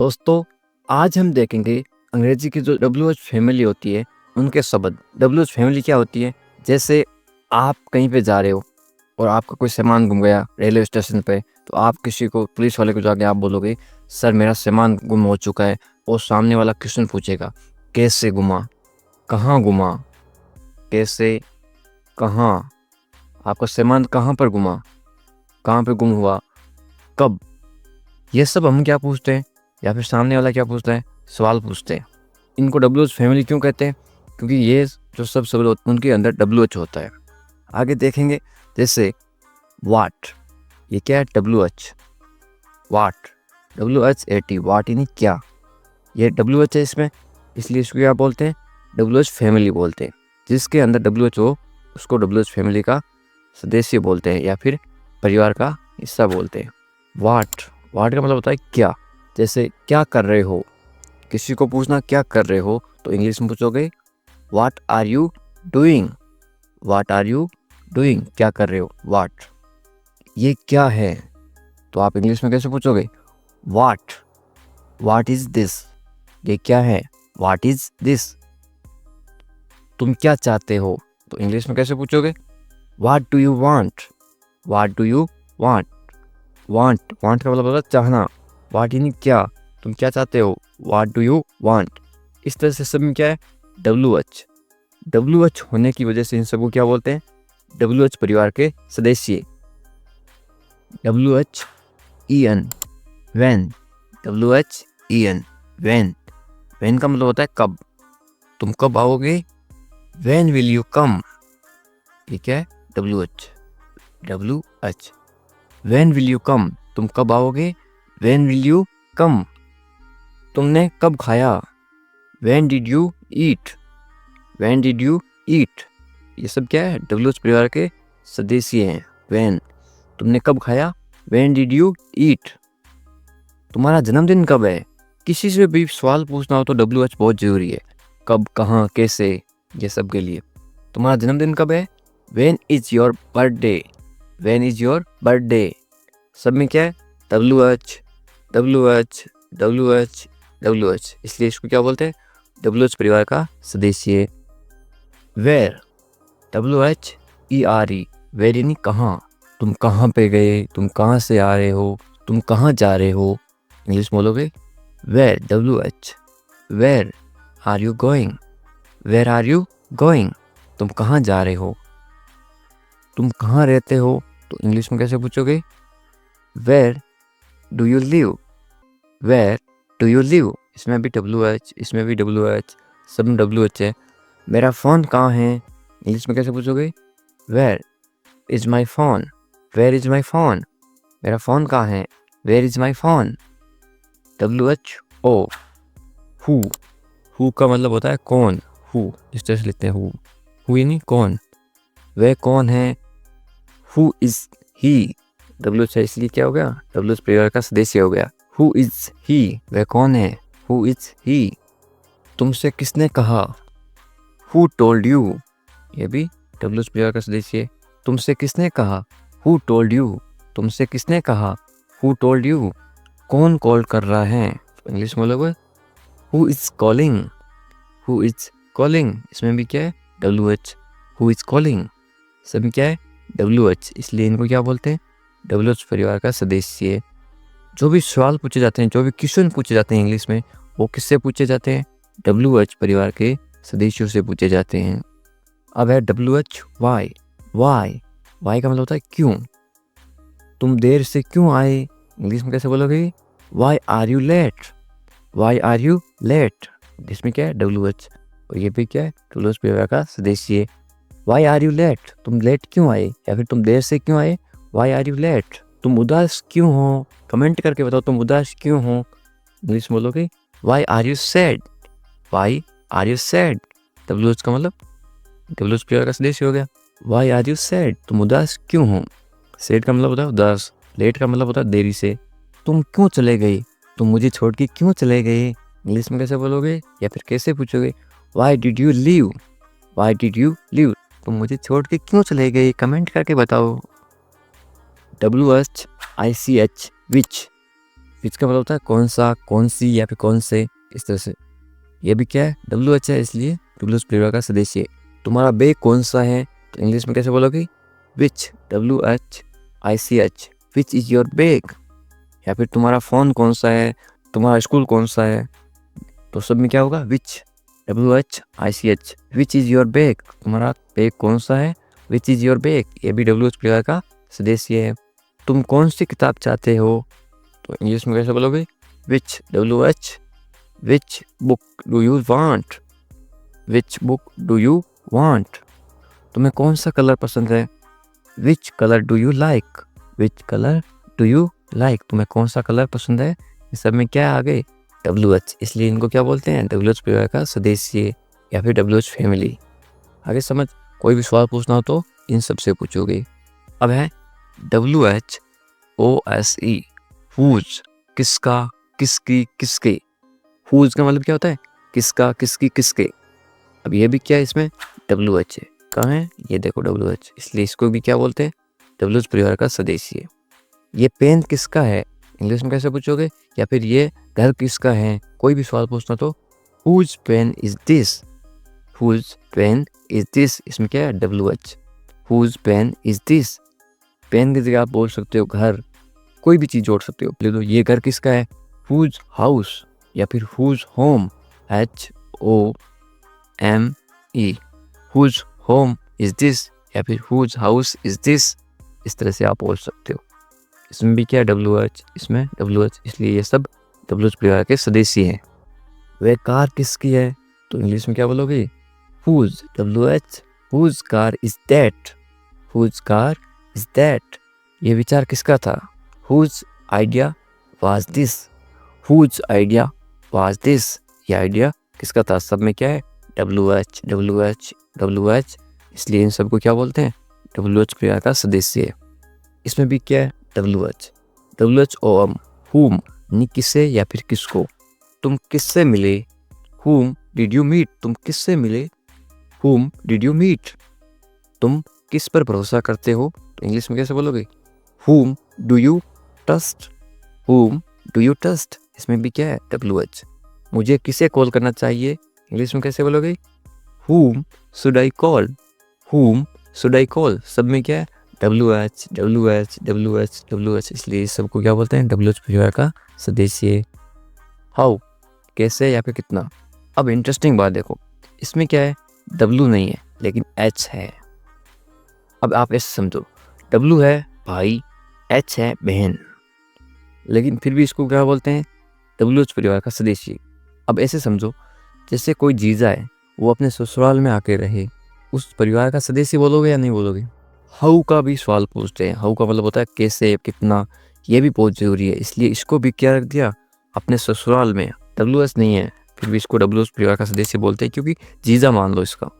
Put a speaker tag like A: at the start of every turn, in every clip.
A: दोस्तों, आज हम देखेंगे अंग्रेजी की जो WH फैमिली होती है उनके शब्द। WH फैमिली क्या होती है? जैसे आप कहीं पे जा रहे हो और आपका कोई सामान गुम गया रेलवे स्टेशन पे, तो आप किसी को पुलिस वाले को जाके आप बोलोगे सर मेरा सामान गुम हो चुका है। और सामने वाला क्वेश्चन पूछेगा कैसे गुमा, कहाँ गुमा, कैसे, कहाँ, आपका सामान कहाँ पर गुमा, कहाँ पे गुम हुआ, कब। ये सब हम क्या पूछते हैं या फिर सामने वाला क्या पूछता है, सवाल पूछते हैं। इनको WH फैमिली क्यों कहते हैं? क्योंकि ये जो सब शब्द होते हैं उनके अंदर WH होता है। आगे देखेंगे जैसे वाट, ये क्या है? WH। वाट, WHAT, वाट यानी क्या। ये WH है इसमें, इसलिए इसको क्या बोलते हैं? WH फैमिली बोलते हैं। जिसके अंदर WH हो उसको WH फैमिली का सदस्य बोलते हैं या फिर परिवार का हिस्सा बोलते हैं। वाट, वाट का मतलब होता है क्या। जैसे क्या कर रहे हो, किसी को पूछना क्या कर रहे हो तो इंग्लिश में पूछोगे what are you doing. What are you doing, क्या कर रहे हो, व्हाट। ये क्या है तो आप इंग्लिश में कैसे पूछोगे? व्हाट, व्हाट इज दिस, ये क्या है, व्हाट इज दिस। तुम क्या चाहते हो तो इंग्लिश में कैसे पूछोगे? What do you want, what do you want. Want, want का मतलब होता है चाहना। वाट यानी क्या, तुम क्या चाहते हो, व्हाट डू यू वांट। इस तरह से सब में क्या है? WH। WH होने की वजह से इन सबको क्या बोलते हैं? WH परिवार के सदस्य। WHEN, when, WHEN, when. When का मतलब होता है कब, तुम कब आओगे, व्हेन विल यू कम। ये क्या है? WH। व्हेन विल यू कम, तुम कब आओगे, व्हेन विल यू कम। तुमने कब खाया, when did you eat, when did you eat. ये सब क्या है? WH परिवार के सदस्य हैं। व्हेन, तुमने कब खाया, व्हेन डिड यू ईट। तुम्हारा जन्मदिन कब है। किसी से भी सवाल पूछना हो तो WH बहुत जरूरी है। कब, कहाँ, कैसे, ये सब के लिए। तुम्हारा जन्मदिन कब है, when is your birthday, when is your birthday. सब में क्या है? WH, WH, WH, WH। इसलिए इसको क्या बोलते हैं? WH परिवार का सदस्य। वेयर, WHERE, वेयर यानी कहाँ। तुम कहाँ पे गए, तुम कहाँ से आ रहे हो, तुम कहाँ जा रहे हो। इंग्लिश बोलोगे where, WH। Where are you going, where are you going, तुम कहाँ जा रहे हो। तुम कहाँ रहते हो तो इंग्लिश में कैसे पूछोगे? Where do you live, where do you live. इसमें भी WH, इसमें भी WH, सब में WH है। मेरा फ़ोन कहाँ है, इंग्लिश में कैसे पूछोगे? Where is my phone, where is my phone. मेरा फ़ोन कहाँ है, where is my phone. WHO, who का मतलब होता है कौन, हु, इस तरह से लिखते हैं हु यानी कौन। वह कौन है, हु इज ही। WH है इसलिए क्या हो गया? WH परिवार का सदस्य हो गया। हु इज ही, वह कौन है, हु इज ही। तुमसे किसने कहा, हु टोल्ड यू। ये भी WH परिवार का सदस्य है। तुमसे किसने कहा, हु टोल्ड यू। तुमसे किसने कहा, हु टोल्ड यू। कौन कॉल कर रहा है, इंग्लिश में बोलोगे who is calling, who is calling. इसमें भी क्या है? WH, who is calling. सब में क्या है? WH, इसलिए इनको क्या बोलते हैं? WH परिवार का सदस्य। जो भी सवाल पूछे जाते हैं, जो भी क्वेश्चन पूछे जाते हैं इंग्लिश में, वो किससे पूछे जाते हैं? WH परिवार के सदस्यों से पूछे जाते हैं। अब है WHY, वाई, वाई का मतलब होता है क्यों। तुम देर से क्यों आए, इंग्लिश में कैसे बोलोगे? Why are you late, why are you late. इसमें क्या है? WH। और ये भी क्या है? WH परिवार का सदस्य। वाई आर यू लेट, तुम लेट क्यों आए या फिर तुम देर से क्यों आए, वाई आर यू लेट। तुम उदास क्यों हो, कमेंट करके बताओ तुम उदास क्यों हो, इंग्लिश में बोलोगे why are you sad, why are you sad. WH का मतलब WH परिवार का सदस्य हो गया। वाई आर यू सैड, तुम उदास क्यों हो। सैड का मतलब होता है उदास, लेट का मतलब होता है देरी से। तुम क्यों चले गए, तुम मुझे छोड़ के क्यों चले गए, इंग्लिश में कैसे बोलोगे या फिर कैसे पूछोगे? Why did you leave, why did you leave, तुम मुझे छोड़ के क्यों चले गए, कमेंट करके बताओ। WHICH, विच, विच का मतलब होता है कौन सा, कौन सी या फिर कौन से, इस तरह से। ये भी क्या है, WH है, इसलिए WH परिवार का सदस्य है। तुम्हारा बैग कौन सा है तो इंग्लिश में कैसे बोलोगे, विच, WHICH, which is your bag. या फिर तुम्हारा फ़ोन कौन सा है, तुम्हारा स्कूल कौन सा है, तो सब में क्या होगा, विच, WHICH, which is your bag, तुम्हारा बैग कौन सा है, विच इज़ योर बैग, ये भी WH परिवार का सदस्य है। तुम कौन सी किताब चाहते हो तो इंग्लिश में कैसे बोलोगे, विच, WH, which book do you want, which book do you want. तुम्हें कौन सा कलर पसंद है, which colour do you like, which colour do you like, तुम्हें कौन सा कलर पसंद है। इस सब में क्या आ गए, WH, इसलिए इनको क्या बोलते हैं, WH परिवार का सदस्य या फिर WH फैमिली। आगे समझ, कोई भी सवाल पूछना हो तो इन सब से पूछोगे। अब है WHOSE, हुज, किसका, किसकी, किसके। हुज का मतलब क्या होता है, किसका, किसकी, किसके। अब ये भी क्या है, इसमें WH है, कहाँ है, ये देखो WH, इसलिए इसको भी क्या बोलते हैं, WH परिवार का सदस्य। ये पेन किसका है, इंग्लिश में कैसे पूछोगे, या फिर ये घर किसका है, कोई भी सवाल पूछना तो whose pen is this, whose pen is this, इसमें क्या है, WH, whose pen is this. Pen की जगह आप बोल सकते हो घर, कोई भी चीज़ जोड़ सकते हो। तो ये घर किसका है, हुज हाउस, या फिर whose home, HOME, whose home is this, या फिर हुज हाउस इज दिस, इस तरह से आप बोल सकते हो। इसमें भी क्या है, WH, इसमें WH, इसलिए ये सब WH परिवार के सदस्य हैं। वह कार किसकी है तो इंग्लिश में क्या बोलोगे, whose, WH, whose car is that, whose car is that. ये विचार किसका था, whose idea was this, whose idea was this, ये आइडिया किसका था। सब में क्या है, WH, WH, WH, इसलिए इन सबको क्या बोलते हैं, WH परिवार का सदस्य है। इसमें भी क्या है, WH, WHOM, whom, नि किसे या फिर किसको। तुम किससे मिले, whom did you meet, तुम किससे मिले, whom did you meet। तुम किस पर भरोसा करते हो तो इंग्लिश में कैसे बोलोगे, whom do you trust, whom do you trust। इसमें भी क्या है, WH। मुझे किसे कॉल करना चाहिए, इंग्लिश में कैसे बोलोगे, whom should I call, whom should I call। सब में क्या है, WH, WH, WH, WH, इसलिए इस सबको क्या बोलते हैं, WH परिवार का सदस्य। हाउ, कैसे या फिर कितना। अब इंटरेस्टिंग बात देखो, इसमें क्या है, W नहीं है लेकिन H है। अब आप ऐसे समझो, W है भाई, H है बहन, लेकिन फिर भी इसको क्या बोलते हैं, WH परिवार का सदस्य। अब ऐसे समझो, जैसे कोई जीजा है, वो अपने ससुराल में आके रहे, उस परिवार का सदस्य बोलोगे या नहीं बोलोगे। हाउ का भी सवाल पूछते हैं, हाउ का मतलब होता है कैसे, कितना, ये भी बहुत ज़रूरी है, इसलिए इसको भी क्या रख दिया, अपने ससुराल में। WH नहीं है, फिर भी इसको WH परिवार का सदस्य बोलते हैं, क्योंकि जीजा मान लो इसका,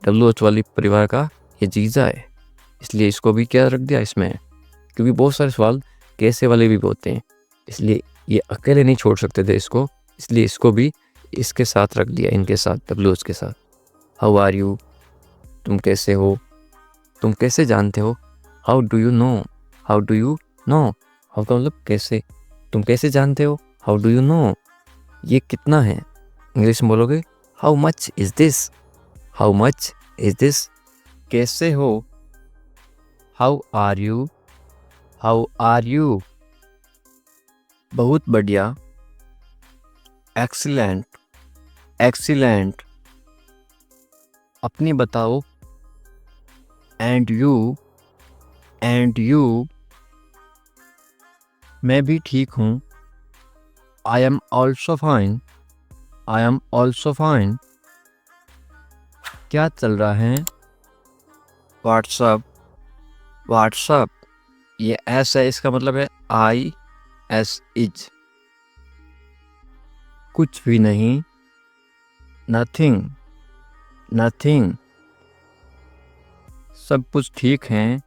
A: WH वाली परिवार का ये जीजा है, इसलिए इसको भी क्या रख दिया इसमें। क्योंकि बहुत सारे सवाल कैसे वाले भी होते हैं, इसलिए ये अकेले नहीं छोड़ सकते थे इसको, इसलिए इसको भी इसके साथ रख दिया, इनके साथ, WH के साथ। हाउ आर यू, तुम कैसे हो, तुम कैसे जानते हो, how do you no, how do you no, how का मतलब कैसे, तुम कैसे जानते हो, हाउ डू यू नो। ये कितना है, इंग्लिश में बोलोगे, how much is this, how much is this. कैसे हो, how are you, how are you. बहुत बढ़िया, एक्सीलेंट, एक्सीलेंट। अपनी बताओ, एंड यू, एंड यू। मैं भी ठीक हूँ, I am also fine, I am also fine. क्या चल रहा है, व्हाट्सअप, व्हाट्सअप। ये एस है, इसका मतलब है IS इज। कुछ भी नहीं, नथिंग, नथिंग। सब कुछ ठीक है,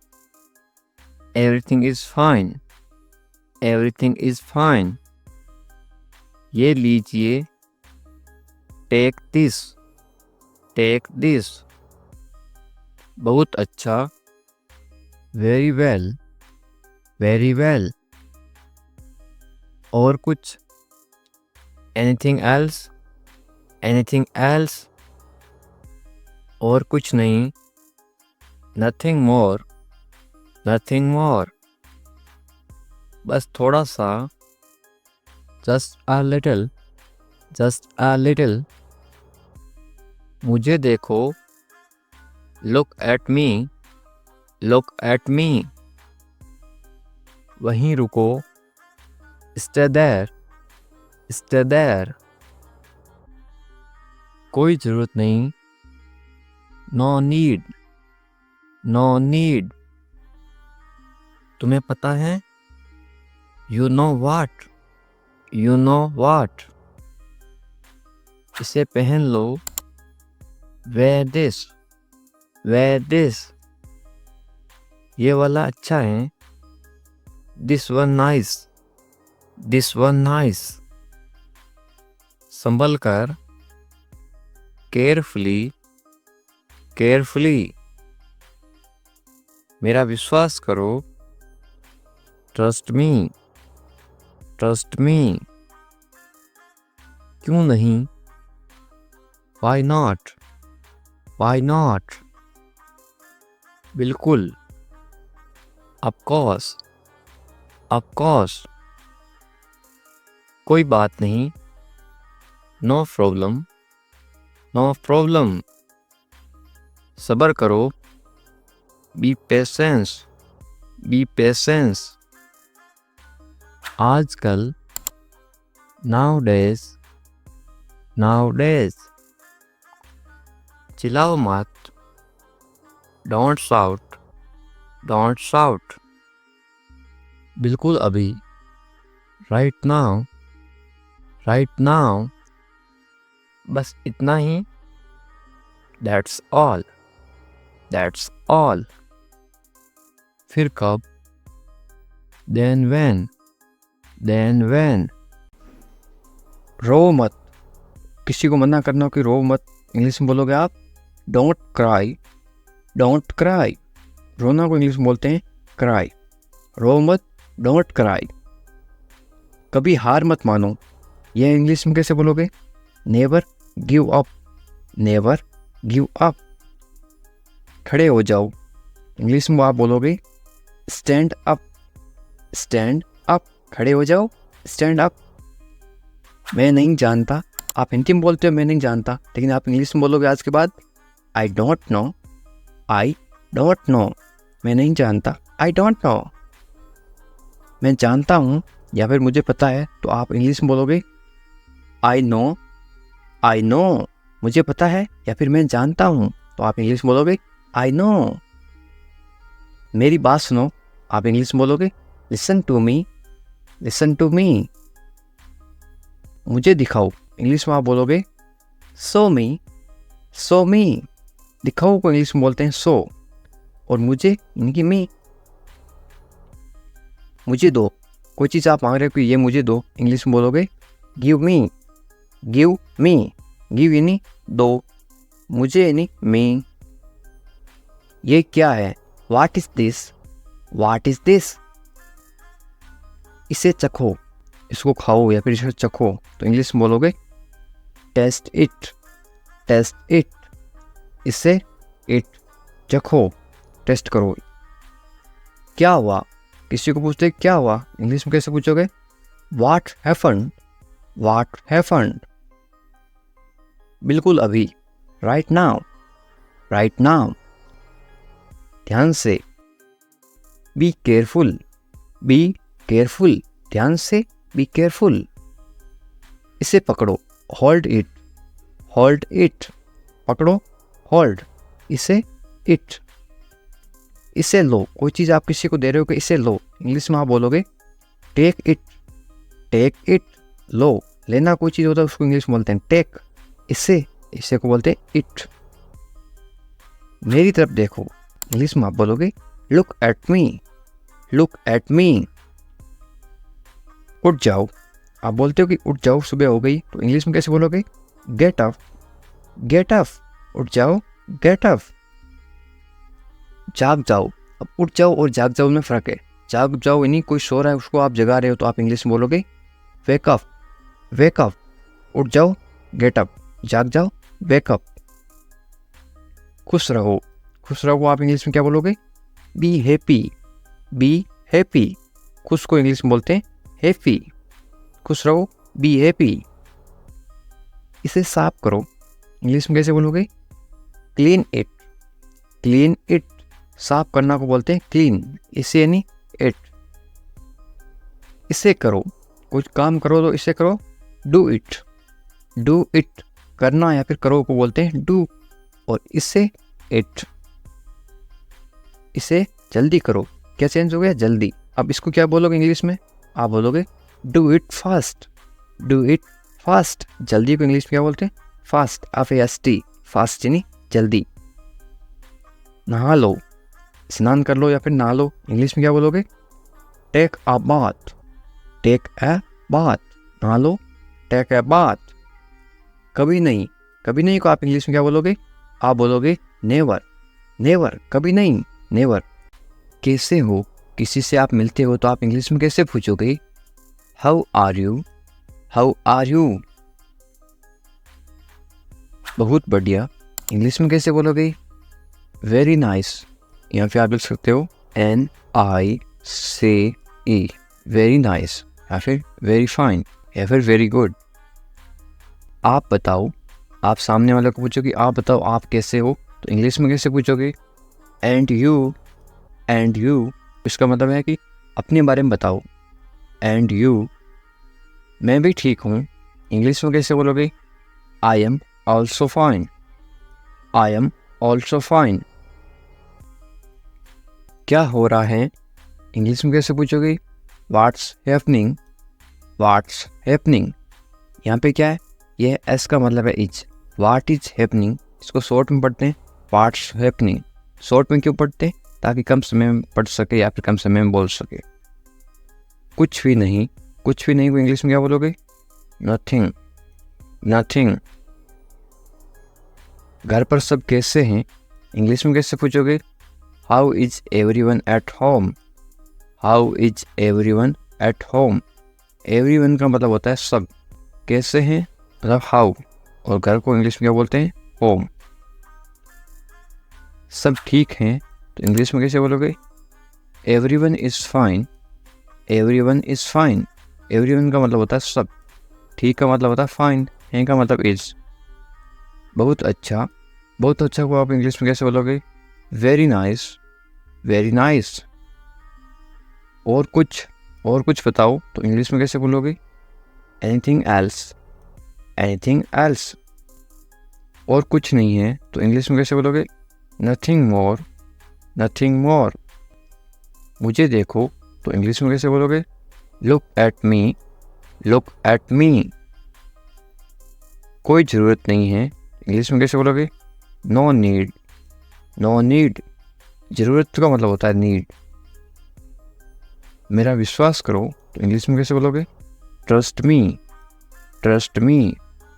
A: everything is fine, everything is fine. ये लीजिए, टेक दिस, टेक दिस। बहुत अच्छा, वेरी वेल, वेरी वेल। और कुछ? Anything else? Anything else? और कुछ नहीं? Nothing more? नथिंग मोर? बस थोड़ा सा, just a little, just a little. मुझे देखो, look at me, look at मी। वहीं रुको, स्टे देयर, स्टे देयर। कोई ज़रूरत नहीं, नो नीड, नो नीड। तुम्हें पता है, you know what, you know what. इसे पहन लो, वेयर दिस, वेयर दिस। ये वाला अच्छा है, this one nice, this one nice. संभल कर, केयरफुली, केयरफुली। मेरा विश्वास करो, ट्रस्ट मी, ट्रस्ट मी। क्यों नहीं? Why not, why not. बिल्कुल, ऑफ कोर्स, ऑफ कोर्स। कोई बात नहीं, नो प्रॉब्लम, नो प्रॉब्लम। सब्र करो, बी पेशेंस, बी पेशेंस। आजकल, नाउडेज, नाउडेज। चिल्लाओ मत, डोंट शाउट, डोंट शाउट। बिल्कुल अभी, राइट नाउ, राइट नाउ। बस इतना ही, दैट्स ऑल, दैट्स ऑल। फिर कब? Then when, then when. रो मत। किसी को मना करना हो कि रो मत, इंग्लिश में बोलोगे आप डोंट क्राई, डोंट क्राई। रोना को इंग्लिश में बोलते हैं क्राई। रो मत, डोंट क्राई। कभी हार मत मानो, यह इंग्लिश में कैसे बोलोगे? Never give up, never give up. खड़े हो जाओ, इंग्लिश में आप बोलोगे स्टैंड अप, स्टैंड अप। खड़े हो जाओ, स्टैंड अप। मैं नहीं जानता, आप हिंदी में बोलते हो मैं नहीं जानता, लेकिन आप इंग्लिश में बोलोगे आज के बाद आई don't know, I don't no. मैं नहीं जानता, आई डोंट नो। मैं जानता हूँ या फिर मुझे पता है, तो आप इंग्लिश में बोलोगे आई नो, आई नो। मुझे पता है या फिर मैं जानता हूँ, तो आप इंग्लिश में बोलोगे आई नो। मेरी बात सुनो, आप इंग्लिश में बोलोगे listen to me, listen to me. मुझे दिखाओ, इंग्लिश में आप बोलोगे शो मी, शो मी। दिखाओ को इंग्लिश में बोलते हैं शो, और मुझे इनकी मी। मुझे दो, कोई चीज़ आप मांग रहे हो कि ये मुझे दो, इंग्लिश में बोलोगे give me, give me. Give यानी दो, मुझे यानी मी। ये क्या है? What is this, what is this. इसे चखो, इसको खाओ या फिर इसे चखो, तो इंग्लिश में बोलोगे टेस्ट इट, टेस्ट इट। इसे इट, चखो, टेस्ट करो। क्या हुआ? किसी को पूछते क्या हुआ, इंग्लिश में कैसे पूछोगे? What happened, what happened. बिल्कुल अभी, राइट नाउ, राइट नाउ। ध्यान से, बी केयरफुल, बी केयरफुल। ध्यान से, बी केयरफुल। इसे पकड़ो, होल्ड इट, होल्ड इट। पकड़ो, होल्ड। इसे इट। इसे लो, कोई चीज़ आप किसी को दे रहे हो कि इसे लो, इंग्लिश में आप बोलोगे टेक इट, टेक इट। लो, लेना कोई चीज़ होता है उसको इंग्लिश में बोलते हैं टेक। इसे, इसे को बोलते हैं इट। मेरी तरफ देखो, इंग्लिश में आप बोलोगे look at me, look at मी। उठ जाओ, आप बोलते हो कि उठ जाओ, सुबह हो गई, तो इंग्लिश में कैसे बोलोगे? Get up, get up. उठ जाओ, गेट अप। जाग जाओ, अब उठ जाओ और जाग जाओ में फ़र्क है। जाग जाओ यानी कोई सो रहा है उसको आप जगा रहे हो, तो आप इंग्लिश में बोलोगे वेक अप, वेक अप, उठ जाओ, गेट अप, जाग जाओ, वेक अप। खुश रहो, खुश रहो को आप इंग्लिश में क्या बोलोगे? Be happy, be happy. खुश को इंग्लिश में बोलते हैं हैप्पी। खुश रहो, बी हैप्पी। इसे साफ करो, इंग्लिश में कैसे बोलोगे? Clean it, clean it. साफ करना को बोलते हैं क्लीन, इसे यानी इट। इसे करो, कुछ काम करो तो इसे करो, डू इट, डू इट। करना या फिर करो को बोलते हैं डू, और इसे इट। इसे जल्दी करो, क्या चेंज हो गया? जल्दी। अब इसको क्या बोलोगे इंग्लिश में? आप बोलोगे do it fast, do it fast. जल्दी को इंग्लिश में क्या बोलते हैं? फास्ट, FAST, फास्ट यानी जल्दी। नहा लो, स्नान कर लो या फिर नहा लो, इंग्लिश में क्या बोलोगे? Take a bath, take a bath. नहा लो, टेक अ बाथ। कभी नहीं, कभी नहीं को आप इंग्लिश में क्या बोलोगे? आप बोलोगे नेवर, नेवर, कभी नहीं, नेवर। कैसे हो, किसी से आप मिलते हो तो आप इंग्लिश में कैसे पूछोगे? How are you, how are you. बहुत बढ़िया, इंग्लिश में कैसे बोलोगे? Very nice. यहाँ पे आप लिख सकते हो NICE, वेरी नाइस, या फिर वेरी फाइन, या फिर वेरी गुड। आप बताओ, आप सामने वाले को पूछोगे आप बताओ आप कैसे हो, तो इंग्लिश में कैसे पूछोगे? And you, and you. इसका मतलब है कि अपने बारे में बताओ। एंड यू, मैं भी ठीक हूँ, इंग्लिश में कैसे बोलोगे? I am also fine, I am also fine. क्या हो रहा है, इंग्लिश में कैसे पूछोगे? What's happening, what's happening. यहाँ पे क्या है? यह एस का मतलब है इज। व्हाट इज हैपनिंग, इसको शॉर्ट में पढ़ते हैं व्हाट्स हैपनिंग। शॉर्ट में क्यों पढ़ते हैं? ताकि कम समय में पढ़ सके या फिर कम समय में बोल सके। कुछ भी नहीं, कुछ भी नहीं को इंग्लिश में क्या बोलोगे? Nothing, nothing. घर पर सब कैसे हैं, इंग्लिश में कैसे पूछोगे? How is everyone at home, how is everyone at home. Everyone का मतलब होता है सब, कैसे हैं मतलब हाउ, और घर को इंग्लिश में क्या बोलते हैं? होम। सब ठीक हैं तो इंग्लिश में कैसे बोलोगे? Everyone is fine, everyone is fine. Everyone का मतलब होता है सब, ठीक का मतलब होता है फाइन, है का मतलब इज। बहुत अच्छा, बहुत अच्छा को आप इंग्लिश में कैसे बोलोगे? Very nice, very nice. और कुछ बताओ तो इंग्लिश में कैसे बोलोगे? Anything else, anything else. और कुछ नहीं है तो इंग्लिश में कैसे बोलोगे? Nothing more, nothing more. मुझे देखो तो इंग्लिश में कैसे बोलोगे? Look at me, look at me. कोई ज़रूरत नहीं है, इंग्लिश में कैसे बोलोगे? No need, no need. ज़रूरत का मतलब होता है नीड। मेरा विश्वास करो तो इंग्लिश में कैसे बोलोगे? Trust me, trust me.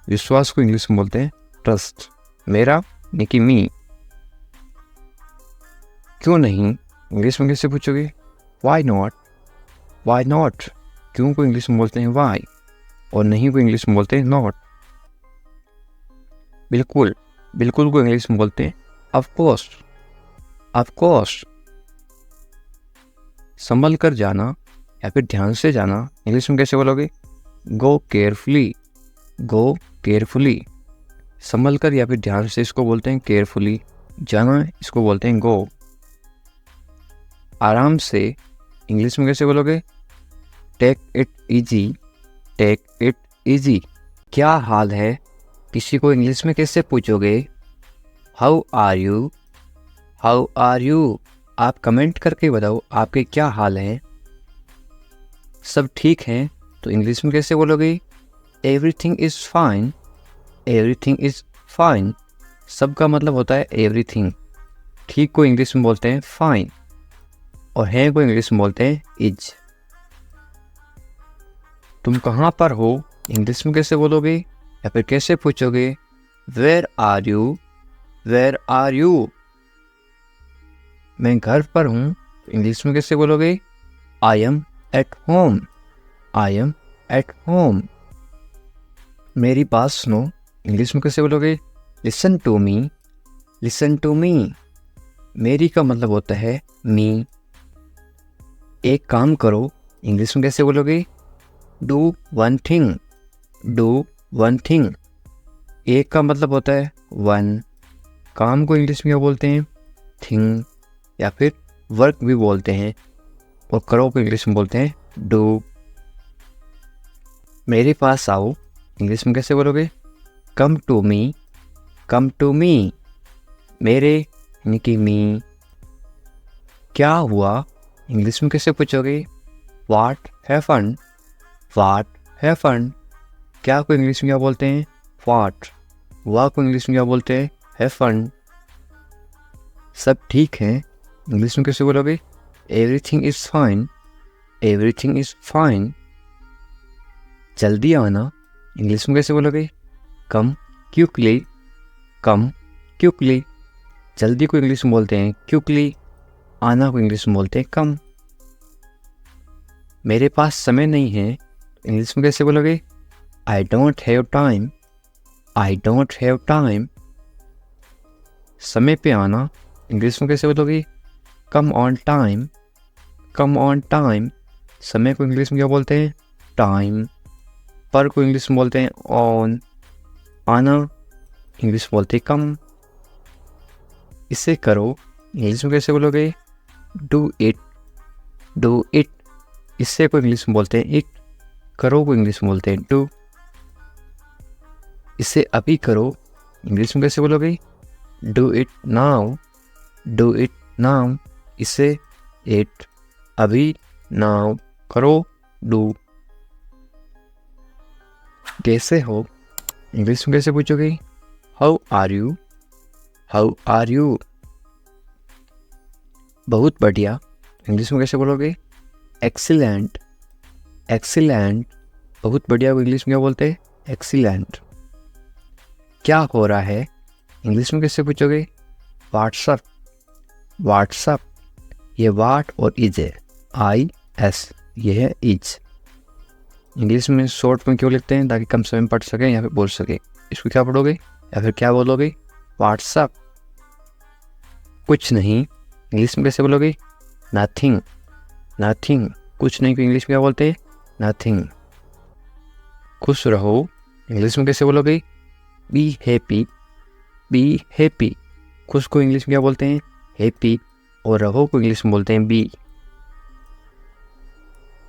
A: विश्वास को इंग्लिश में बोलते हैं ट्रस्ट। मेरा यानी कि मी। क्यों नहीं, इंग्लिश में कैसे पूछोगे? Why not, why not. क्यों को इंग्लिश में बोलते हैं वाई, और नहीं को इंग्लिश में बोलते हैं नॉट। बिल्कुल, बिल्कुल को इंग्लिश में बोलते हैं ऑफ कोर्स, ऑफ कोर्स। संभल कर जाना या फिर ध्यान से जाना, इंग्लिश में कैसे बोलोगे? गो केयरफुली, गो केयरफुली। संभल कर या फिर ध्यान से इसको बोलते हैं केयरफुली। जाना इसको बोलते हैं गो। आराम से, इंग्लिश में कैसे बोलोगे? Take it easy, take it easy. क्या हाल है, किसी को इंग्लिश में कैसे पूछोगे? How are you, how are you. आप कमेंट करके बताओ आपके क्या हाल है। सब ठीक हैं तो इंग्लिश में कैसे बोलोगे? Everything is fine, everything is fine. सब का मतलब होता है एवरीथिंग। ठीक को इंग्लिश में बोलते हैं फाइन, और है को इंग्लिश में बोलते हैं इज। तुम कहाँ पर हो, इंग्लिश में कैसे बोलोगे या फिर कैसे पूछोगे? Where are you, where are you. मैं घर पर हूँ, इंग्लिश में कैसे बोलोगे? I am at home, I am at home. मेरी बात सुनो, इंग्लिश में कैसे बोलोगे? Listen to me. Listen to me. मेरी का मतलब होता है मी। एक काम करो, इंग्लिश में कैसे बोलोगे? Do one thing. Do one thing. एक का मतलब होता है वन। काम को इंग्लिश में क्या बोलते हैं? थिंग, या फिर वर्क भी बोलते हैं। और करो को इंग्लिश में बोलते हैं डू। मेरे पास आओ, इंग्लिश में कैसे बोलोगे? Come to me. Come to me. मेरे यानी कि मी। क्या हुआ? इंग्लिश में कैसे पूछोगे? What happened. What happened. क्या को इंग्लिश में क्या बोलते हैं? व्हाट। हुआ को इंग्लिश में क्या बोलते हैं? हैपेंड। सब ठीक है, इंग्लिश में कैसे बोलोगे? Everything is fine. Everything is fine. जल्दी आना, इंग्लिश में कैसे बोलोगे? कम क्विकली। कम क्विकली। जल्दी को इंग्लिश में बोलते हैं क्विकली। आना को इंग्लिश में बोलते हैं कम। मेरे पास समय नहीं है, इंग्लिश में कैसे बोलोगे? I don't have time. I don't have time. समय पे आना, इंग्लिश में कैसे बोलोगे? Come on time. Come on time. समय को इंग्लिश में क्या बोलते हैं? टाइम। पर को इंग्लिश में बोलते हैं ऑन। आना इंग्लिश में बोलते हैं कम। इसे करो, इंग्लिश में कैसे बोलोगे? Do it. Do it. इससे को इंग्लिश में बोलते हैं इट। करो को इंग्लिश में बोलते हैं डू। इसे अभी करो, इंग्लिश में कैसे बोलोगे? Do it now. Do it now. इसे इट। अभी नाउ। करो डू। कैसे हो? इंग्लिश में कैसे पूछोगे? How are you. How are you. बहुत बढ़िया, इंग्लिश में कैसे बोलोगे? एक्सीलेंट। एक्सीलेंट। बहुत बढ़िया को इंग्लिश में क्या बोलते हैं? एक्सीलेंट। क्या हो रहा है? इंग्लिश में कैसे पूछोगे? व्हाट्सअप। व्हाट्सअप। ये वाट और इज है, आई एस, ये है इज। इंग्लिश में शॉर्ट में क्यों लिखते हैं? ताकि कम समय में पढ़ सकें या फिर बोल सके। इसको क्या पढ़ोगे या फिर क्या बोलोगे? व्हाट्सअप। कुछ नहीं, इंग्लिश में कैसे बोलोगे? नथिंग। नथिंग। कुछ नहीं को इंग्लिश में क्या बोलते हैं? नथिंग। खुश रहो, इंग्लिश में कैसे बोलोगे? Be happy. Be happy. खुश को इंग्लिश में क्या बोलते हैं? हैप्पी। और रहो को इंग्लिश में बोलते हैं बी।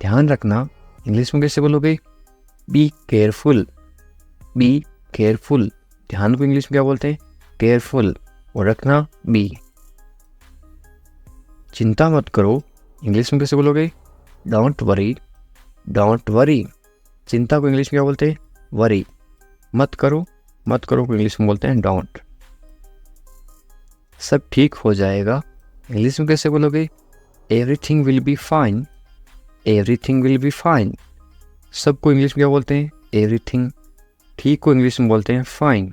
A: ध्यान रखना, इंग्लिश में कैसे बोलोगे? Be careful. Be careful. ध्यान को इंग्लिश में क्या बोलते हैं? केयरफुल। और रखना बी। चिंता मत करो, इंग्लिश में कैसे बोलोगे? Don't worry. Don't worry. चिंता को इंग्लिश में क्या बोलते हैं? वरी। मत करो। मत करो को इंग्लिश में बोलते हैं डोंट। सब ठीक हो जाएगा, इंग्लिश में कैसे बोलोगे? Everything will be fine. Everything will be fine. सबको इंग्लिश में क्या बोलते हैं? एवरीथिंग। ठीक को इंग्लिश में बोलते हैं फाइन।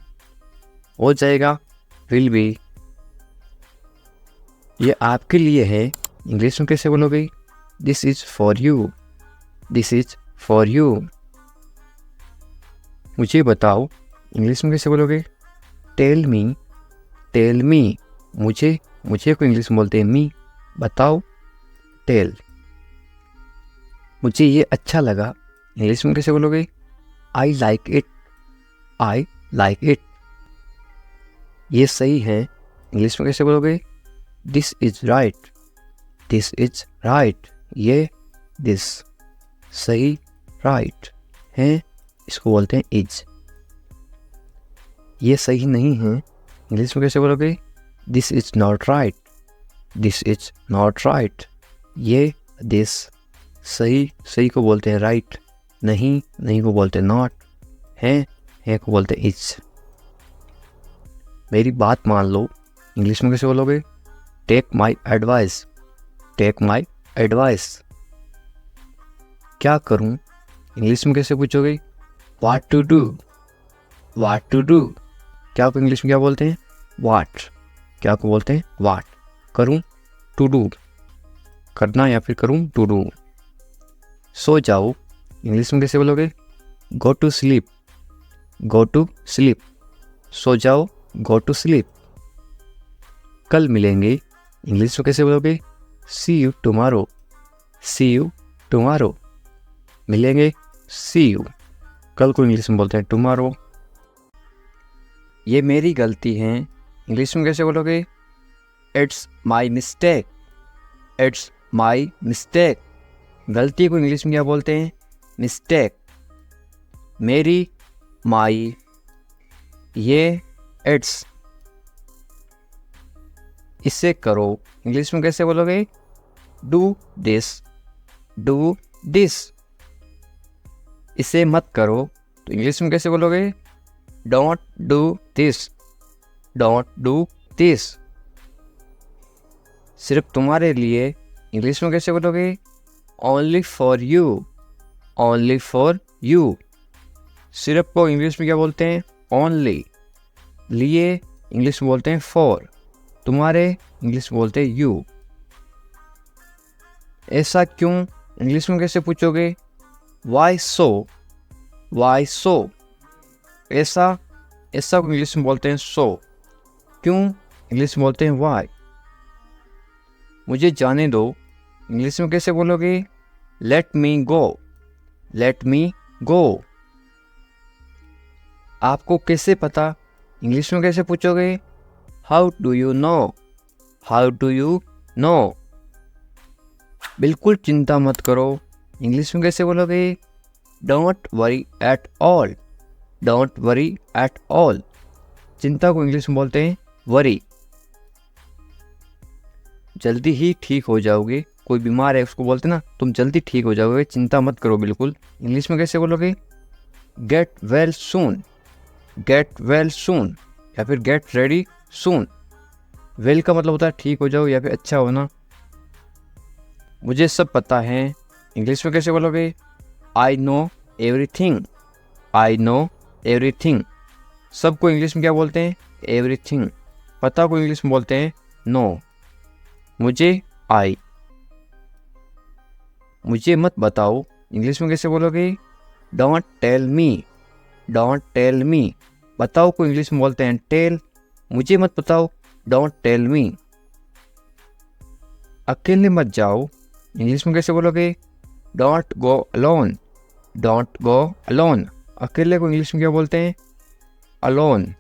A: हो जाएगा विल बी। ये आपके लिए है, इंग्लिश में कैसे बोलोगे? This is for you. This is for you. मुझे बताओ, इंग्लिश में कैसे बोलोगे? Tell me. Tell me. मुझे को इंग्लिश में बोलते हैं मी। बताओ टेल। मुझे ये अच्छा लगा, इंग्लिश में कैसे बोलोगे? I like it. I like it. ये सही है, इंग्लिश में कैसे बोलोगे? This is right. This is right. ये दिस सही राइट है, इसको बोलते हैं इज। ये सही नहीं है, इंग्लिश में कैसे बोलोगे? This is not right. This is not right. ये दिस सही को बोलते हैं राइट। नहीं को बोलते हैं नॉट। है को बोलते हैं इज। मेरी बात मान लो, इंग्लिश में कैसे बोलोगे? Take my advice. Take my advice. क्या करूं? इंग्लिश में कैसे पूछोगे? What to do. What to do. क्या को इंग्लिश में क्या बोलते हैं? व्हाट। क्या को बोलते हैं? व्हाट। करूं टू डू। करना या फिर करूं टू डू। सो जाओ, इंग्लिश में कैसे बोलोगे? Go to sleep, go to sleep, सो जाओ, गो टू स्लीप। कल मिलेंगे, इंग्लिश में कैसे बोलोगे? See you tomorrow, see you tomorrow, मिलेंगे, सी यू। कल को इंग्लिश में बोलते हैं टुमारो। ये मेरी गलती है, इंग्लिश में कैसे बोलोगे? It's my mistake, it's my mistake. गलती को इंग्लिश में क्या बोलते हैं? मिस्टेक। मेरी, माई, ये, इट्स। इसे करो, इंग्लिश में कैसे बोलोगे? Do this, do this. इसे मत करो, तो इंग्लिश में कैसे बोलोगे? Don't do this, don't do this. सिर्फ तुम्हारे लिए, इंग्लिश में कैसे बोलोगे? Only for you, only for you. सिर्फ को इंग्लिश में क्या बोलते हैं? ओनली। लिए इंग्लिश में बोलते हैं फॉर। तुम्हारे इंग्लिश में बोलते हैं यू। ऐसा क्यों, इंग्लिश में कैसे पूछोगे? वाई सो, वाई सो। ऐसा, ऐसा को इंग्लिश में बोलते हैं सो। क्यों, इंग्लिश में बोलते हैं वाई। मुझे जाने दो, इंग्लिश में कैसे बोलोगे? लेट मी गो, लेट मी गो। आपको कैसे पता, इंग्लिश में कैसे पूछोगे? How do you no, how do you no. बिल्कुल चिंता मत करो, इंग्लिश में कैसे बोलोगे? Don't worry at all, don't worry at all. चिंता को इंग्लिश में बोलते हैं वरी। जल्दी ही ठीक हो जाओगे, कोई बीमार है उसको बोलते ना तुम जल्दी ठीक हो जाओगे, चिंता मत करो बिल्कुल। इंग्लिश में कैसे बोलोगे? Get well soon, get well soon, या फिर गेट रेडी सून। वेल का मतलब होता है ठीक हो जाओ या फिर अच्छा होना। मुझे सब पता है, इंग्लिश में कैसे बोलोगे? I know everything, I know everything. सबको इंग्लिश में क्या बोलते हैं? एवरीथिंग। पता को इंग्लिश में बोलते हैं नो। मुझे, आई। मुझे मत बताओ, इंग्लिश में कैसे बोलोगे? Don't tell me, don't tell me. बताओ को इंग्लिश में बोलते हैं टेल। मुझे मत बताओ, डोंट टेल मी। अकेले मत जाओ, इंग्लिश में कैसे बोलोगे? Don't go alone, don't go alone. अकेले को इंग्लिश में क्या बोलते हैं? अलोन।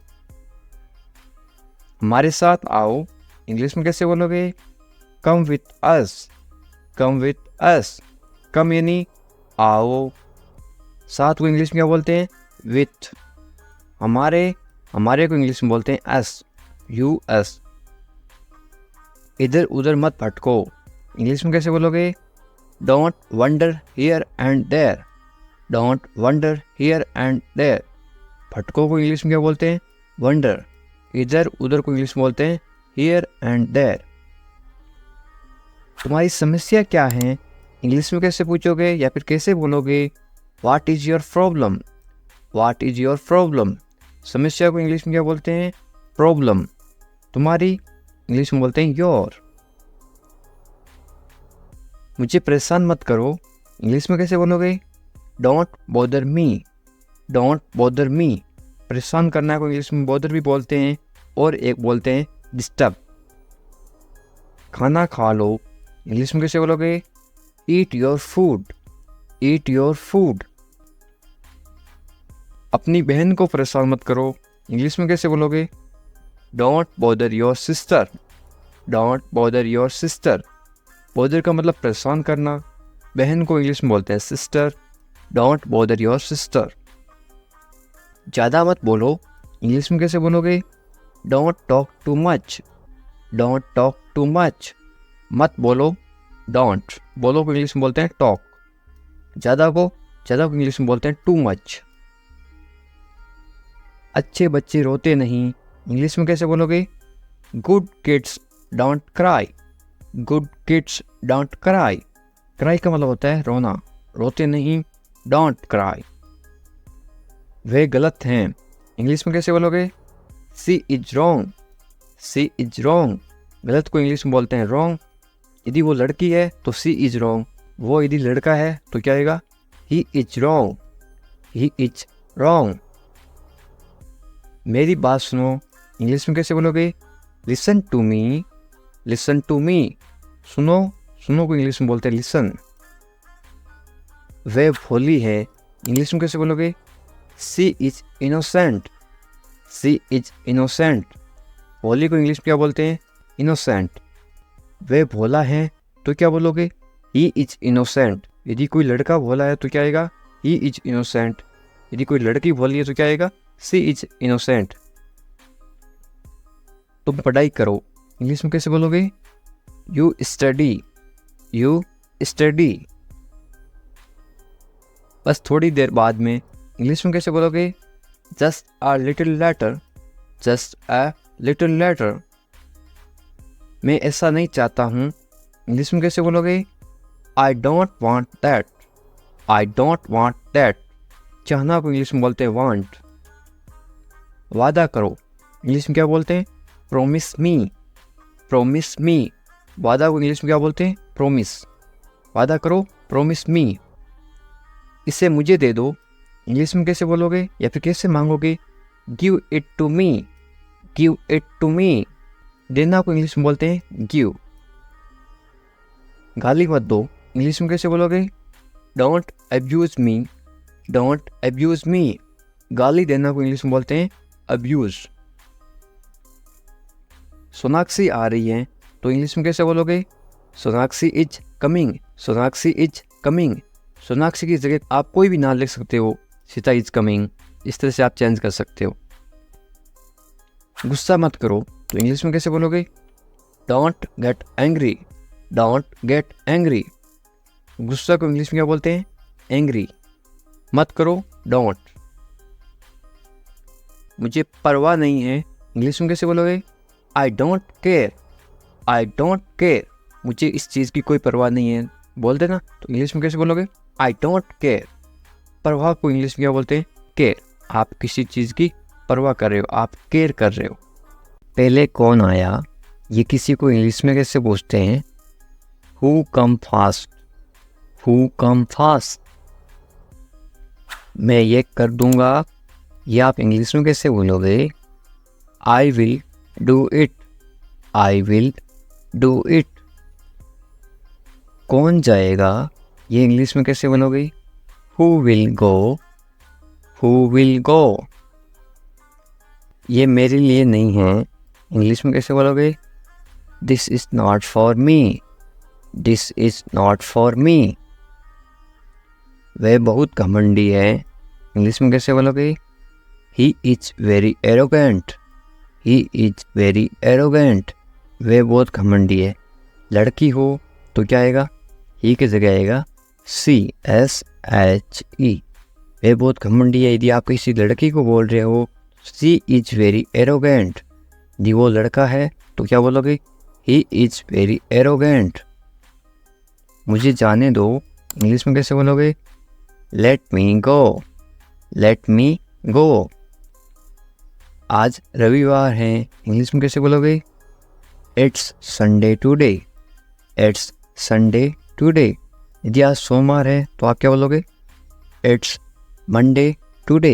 A: हमारे साथ आओ, इंग्लिश में कैसे बोलोगे? Come with us, come with us. कम यानी आओ, साथ को इंग्लिश में क्या बोलते हैं? विथ। हमारे, हमारे को इंग्लिश में बोलते हैं अस, यू अस। इधर उधर मत भटको, इंग्लिश में कैसे बोलोगे? Don't wander here and there, don't wander here and there. भटको को इंग्लिश में क्या बोलते हैं? वंडर। इधर उधर को इंग्लिश में बोलते हैं हियर एंड देयर। तुम्हारी समस्या क्या है, इंग्लिश में कैसे पूछोगे या फिर कैसे बोलोगे? What is your problem, what is your problem. समस्या को इंग्लिश में क्या बोलते हैं? प्रॉब्लम। तुम्हारी, इंग्लिश में बोलते हैं योर। मुझे परेशान मत करो, इंग्लिश में कैसे बोलोगे? Don't bother me, don't bother me. परेशान करना को इंग्लिश में बॉदर भी बोलते हैं और एक बोलते हैं डिस्टर्ब। खाना खा लो, इंग्लिश में कैसे बोलोगे? Eat your food, eat your food. अपनी बहन को परेशान मत करो, इंग्लिश में कैसे बोलोगे? Don't bother your sister, don't bother your sister. Bother का मतलब परेशान करना। बहन को इंग्लिश में बोलते हैं sister. Don't bother your sister. ज़्यादा मत बोलो, इंग्लिश में कैसे बोलोगे? Don't talk too much, don't talk too much. मत बोलो, डोंट। बोलो को इंग्लिश में बोलते हैं टॉक। ज़्यादा को इंग्लिश में बोलते हैं टू मच। अच्छे बच्चे रोते नहीं, इंग्लिश में कैसे बोलोगे? Good kids don't cry, good kids don't cry. Cry का मतलब होता है रोना, रोते नहीं, डोंट क्राई। वे गलत हैं, इंग्लिश में कैसे बोलोगे? She is wrong, she is wrong. गलत को इंग्लिश में बोलते हैं रॉन्ग। यदि वो लड़की है तो सी इज रॉन्ग, वो यदि लड़का है तो क्या आएगा? He is wrong, he is wrong. मेरी बात सुनो, इंग्लिश में कैसे बोलोगे? Listen to me, listen to me. सुनो, सुनो को इंग्लिश में बोलते हैं लिसन। वह भोली है, इंग्लिश में कैसे बोलोगे? She is innocent, she is innocent. भोली को इंग्लिश में क्या बोलते हैं? इनोसेंट। वह भोला है तो क्या बोलोगे? He is innocent. यदि कोई लड़का भोला है तो क्या आएगा? He is innocent. यदि कोई लड़की भोली है तो क्या आएगा? She is innocent. तुम पढ़ाई करो, इंग्लिश में कैसे बोलोगे? You study, you study. बस थोड़ी देर बाद में, इंग्लिश में कैसे बोलोगे? Just a little letter, just a little letter. मैं ऐसा नहीं चाहता हूँ, इंग्लिश में कैसे बोलोगे? I don't want that, I don't want that. चाहना को इंग्लिश में बोलते हैं वांट। वादा करो, इंग्लिश में क्या बोलते हैं? प्रोमिस मी, प्रोमिस मी। वादा को इंग्लिश में क्या बोलते हैं? प्रोमिस। वादा करो, प्रोमिस मी। इसे मुझे दे दो, इंग्लिश में कैसे बोलोगे या फिर कैसे मांगोगे? Give it to me, give it to me. देना को इंग्लिश में बोलते हैं गिव। गाली मत दो, इंग्लिश में कैसे बोलोगे? Don't abuse me, don't abuse me. गाली देना को इंग्लिश में बोलते हैं अब्यूज। सोनाक्षी आ रही है तो इंग्लिश में कैसे बोलोगे? Sonakshi is coming, Sonakshi is coming. Sonakshi की जगह आप कोई भी नाम लिख सकते हो, सीता इज कमिंग, इस तरह से आप चेंज कर सकते हो। गुस्सा मत करो तो इंग्लिश में कैसे बोलोगे? Don't get angry, don't get angry. गुस्सा को इंग्लिश में क्या बोलते हैं? एंग्री। मत करो, डोंट। मुझे परवाह नहीं है, इंग्लिश में कैसे बोलोगे? I don't care, I don't care. मुझे इस चीज़ की कोई परवाह नहीं है, बोल देना। तो इंग्लिश में कैसे बोलोगे? I don't care. परवाह को इंग्लिश में क्या बोलते हैं? केयर। आप किसी चीज़ की परवाह कर रहे हो, आप केयर कर रहे हो। पहले कौन आया, ये किसी को इंग्लिश में कैसे पूछते हैं? Who come fast, who come fast. मैं ये कर दूंगा, ये आप इंग्लिश में कैसे बोलोगे? I will do it, I will do it. कौन जाएगा, ये इंग्लिश में कैसे बोलोगे? Who will go, who will go. ये मेरे लिए नहीं है, इंग्लिश में कैसे बोलोगे? This is not for me, this is not for me. वह बहुत घमंडी है, इंग्लिश में कैसे बोलोगे? He is very arrogant, he is very arrogant. वह बहुत घमंडी है। लड़की हो तो क्या आएगा? ही की जगह आएगा CSHE। वह बहुत घमंडी है। यदि आप किसी लड़की को बोल रहे हो शी इज वेरी एरोगेंट, यदि वो लड़का है तो क्या बोलोगे? He is very arrogant. मुझे जाने दो, इंग्लिश में कैसे बोलोगे? लेट मी गो, लेट मी गो। आज रविवार है, इंग्लिश में कैसे बोलोगे? It's Sunday today, it's Sunday today. यदि आज सोमवार है तो आप क्या बोलोगे? It's Monday today,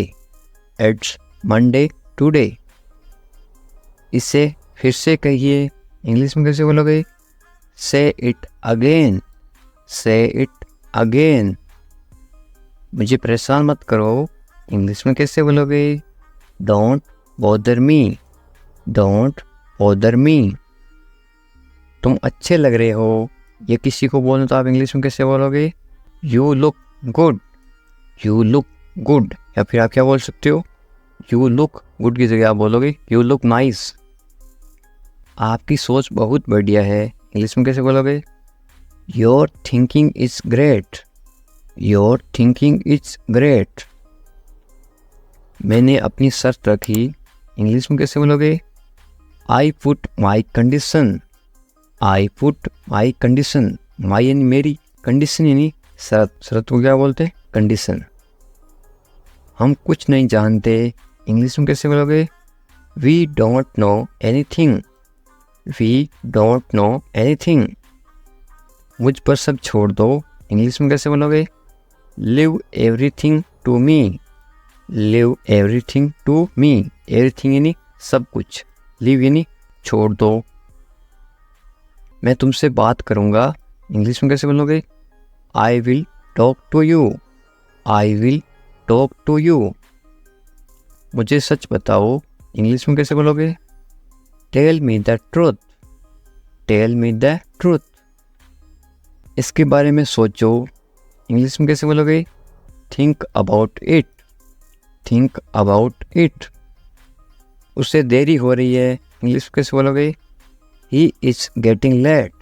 A: it's Monday today. इसे फिर से कहिए, इंग्लिश में कैसे बोलोगे? से इट अगेन, से इट अगेन। मुझे परेशान मत करो, इंग्लिश में कैसे बोलोगे? Don't bother me, don't bother me. तुम अच्छे लग रहे हो, ये किसी को बोलो तो आप इंग्लिश में कैसे बोलोगे? You look good, you look good. या फिर आप क्या बोल सकते हो? यू लुक गुड की जगह आप बोलोगे यू लुक नाइस। आपकी सोच बहुत बढ़िया है, इंग्लिश में कैसे बोलोगे? Your thinking is great, your thinking is great. मैंने अपनी शर्त रखी, इंग्लिश में कैसे बोलोगे? I put my condition, I put my condition. My यानी मेरी, कंडीशन यानी शर्त। शर्त को क्या बोलते हैं? कंडीशन। हम कुछ नहीं जानते, इंग्लिश में कैसे बोलोगे? We don't know anything, we don't know anything. मुझ पर सब छोड़ दो, इंग्लिश में कैसे बोलोगे? Leave everything to me, leave everything to me, everything यानी सब कुछ, लिव यानी छोड़ दो। मैं तुमसे बात करूँगा, इंग्लिश में कैसे बोलोगे? I will talk to you, I will talk to you. मुझे सच बताओ, इंग्लिश में कैसे बोलोगे? Tell me the truth, tell me the truth. इसके बारे में सोचो, इंग्लिश में कैसे बोलोगे? Think about it, think about it. उससे देरी हो रही है, इंग्लिश में कैसे बोलोगे? He is getting late,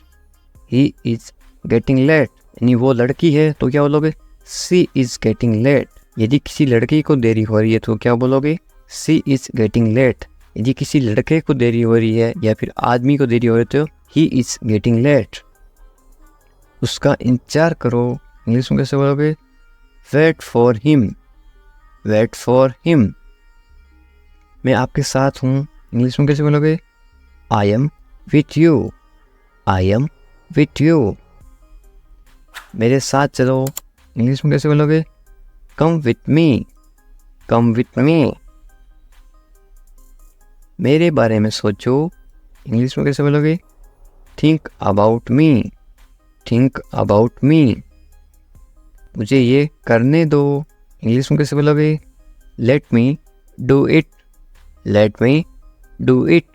A: he is getting late. यानी वो लड़की है तो क्या बोलोगे? She is getting late. यदि किसी लड़की को देरी हो रही है तो क्या बोलोगे? She is getting late. यदि किसी लड़के को देरी हो रही है या फिर आदमी को देरी हो रही है तो ही इज़ गेटिंग लेट। उसका इंतजार करो, इंग्लिश में कैसे बोलोगे? Wait for him, wait for him. मैं आपके साथ हूँ, इंग्लिश में कैसे बोलोगे? I am with you, I am with you. मेरे साथ चलो, इंग्लिश में कैसे बोलोगे? Come with me, come with me. मेरे बारे में सोचो, इंग्लिश में कैसे बोलोगे? Think about me, think about me. मुझे ये करने दो, इंग्लिश में कैसे बोलोगे? Let me do it, let me do it.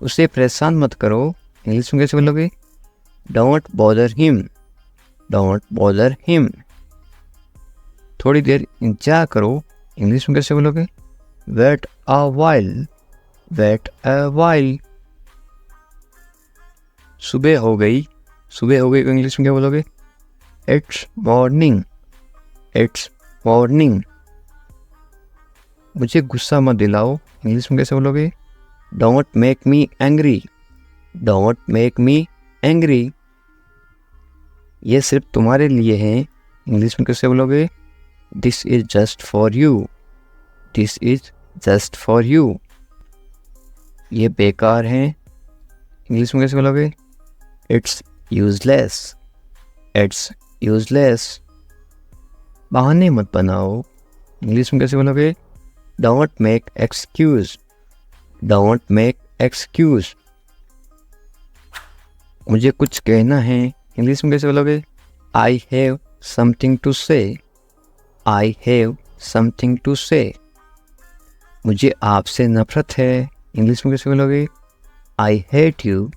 A: उसे परेशान मत करो, इंग्लिश में कैसे बोलोगे? Don't bother him, don't bother him. थोड़ी देर इंतजार करो, इंग्लिश में कैसे बोलोगे? Wait a while, wait a while. सुबह हो गई, सुबह हो गई इंग्लिश में क्या बोलोगे? It's morning, it's morning. मुझे गुस्सा मत दिलाओ, इंग्लिश में कैसे बोलोगे? Don't make me angry, don't make me angry. ये सिर्फ तुम्हारे लिए है, इंग्लिश में कैसे बोलोगे? This is just for you, this is just for you. ये बेकार है, इंग्लिश में कैसे बोलोगे? It's useless, it's useless. बहाने मत बनाओ, इंग्लिश में कैसे बोलोगे? Don't make excuse, don't make excuse. मुझे कुछ कहना है, इंग्लिश में कैसे बोलोगे? आई हैव समथिंग टू से, आई हैव समथिंग टू से। मुझे आपसे नफरत है, इंग्लिश में कैसे बोलोगे? I hate you,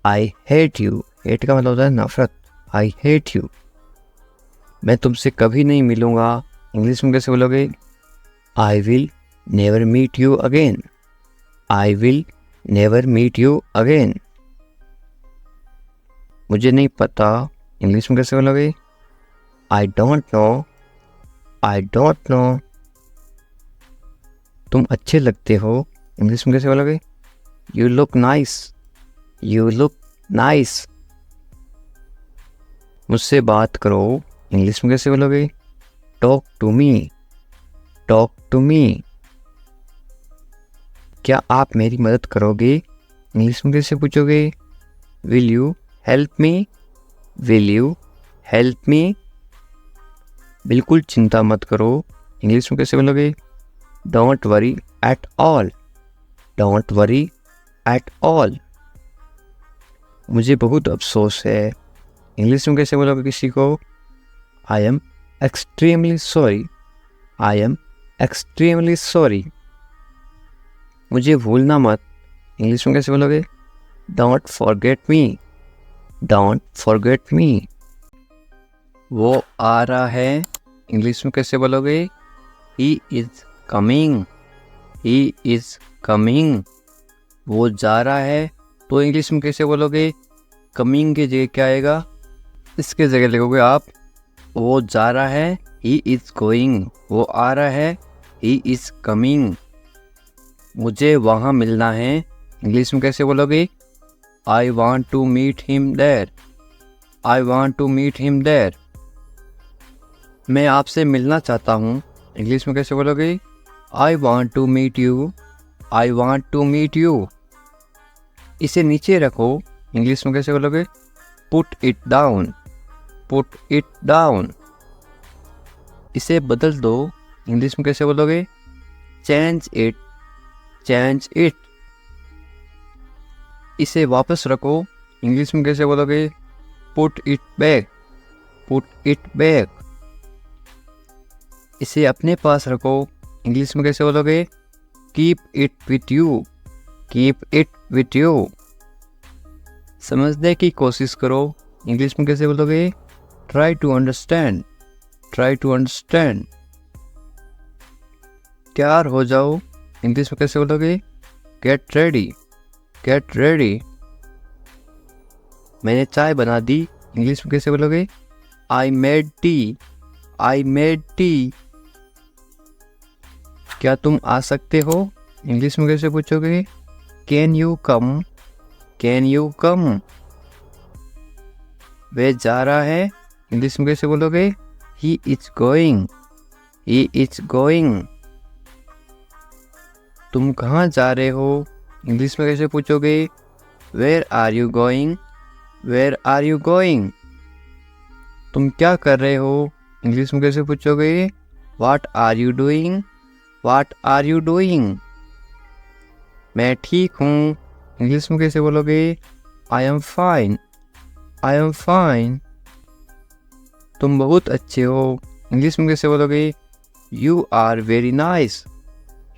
A: I hate you. Hate का मतलब होता है नफरत, आई हेट यू। मैं तुमसे कभी नहीं मिलूँगा, इंग्लिश में कैसे बोलोगे? I will never meet you again, I will never meet you again. मुझे नहीं पता, इंग्लिश में कैसे बोलोगे? I don't know, I don't know. तुम अच्छे लगते हो, इंग्लिश में कैसे बोलोगे? You look nice, you look nice. मुझसे बात करो, इंग्लिश में कैसे बोलोगे? Talk to me, talk to me. क्या आप मेरी मदद करोगे, इंग्लिश में कैसे पूछोगे? Will you help me, will you help मी। बिल्कुल चिंता मत करो, इंग्लिश में कैसे बोलोगे? Don't worry at all, don't worry at all. मुझे बहुत अफसोस है, इंग्लिश में कैसे बोलोगे किसी को? I am extremely sorry, I am extremely sorry. मुझे भूलना मत, इंग्लिश में कैसे बोलोगे? Don't forget me, don't forget me. वो आ रहा है, इंग्लिश में कैसे बोलोगे? He is coming, he is coming. वो जा रहा है तो इंग्लिश में कैसे बोलोगे? कमिंग की जगह क्या आएगा? इसके जगह लिखोगे आप वो जा रहा है, ही इज़ गोइंग। वो आ रहा है, ही इज़ कमिंग। मुझे वहाँ मिलना है, इंग्लिश में कैसे बोलोगे? I want to meet him there, I want to meet him there. मैं आपसे मिलना चाहता हूँ, इंग्लिश में कैसे बोलोगे? I want to meet you, I want to meet you. इसे नीचे रखो, इंग्लिश में कैसे बोलोगे? Put it down, put it down. इसे बदल दो, इंग्लिश में कैसे बोलोगे? Change it, change it. इसे वापस रखो, इंग्लिश में कैसे बोलोगे? Put it back, put it back. इसे अपने पास रखो, इंग्लिश में कैसे बोलोगे? Keep it with you, keep it with you. समझने की कोशिश करो, इंग्लिश में कैसे बोलोगे? Try to understand, try to understand. तैयार हो जाओ, इंग्लिश में कैसे बोलोगे? Get ready, get ready. मैंने चाय बना दी, इंग्लिश में कैसे बोलोगे? I made tea, I made tea. क्या तुम आ सकते हो, इंग्लिश में कैसे पूछोगे? Can you come, can you come. वह जा रहा है, इंग्लिश में कैसे बोलोगे? He is going, he is going. तुम कहाँ जा रहे हो, इंग्लिश में कैसे पूछोगे? Where are you going, where are you going. तुम क्या कर रहे हो, इंग्लिश में कैसे पूछोगे? What are you doing, what are you doing. मैं ठीक हूँ, इंग्लिश में कैसे बोलोगे? I am fine, I am fine. तुम बहुत अच्छे हो, इंग्लिश में कैसे बोलोगे? You are very nice,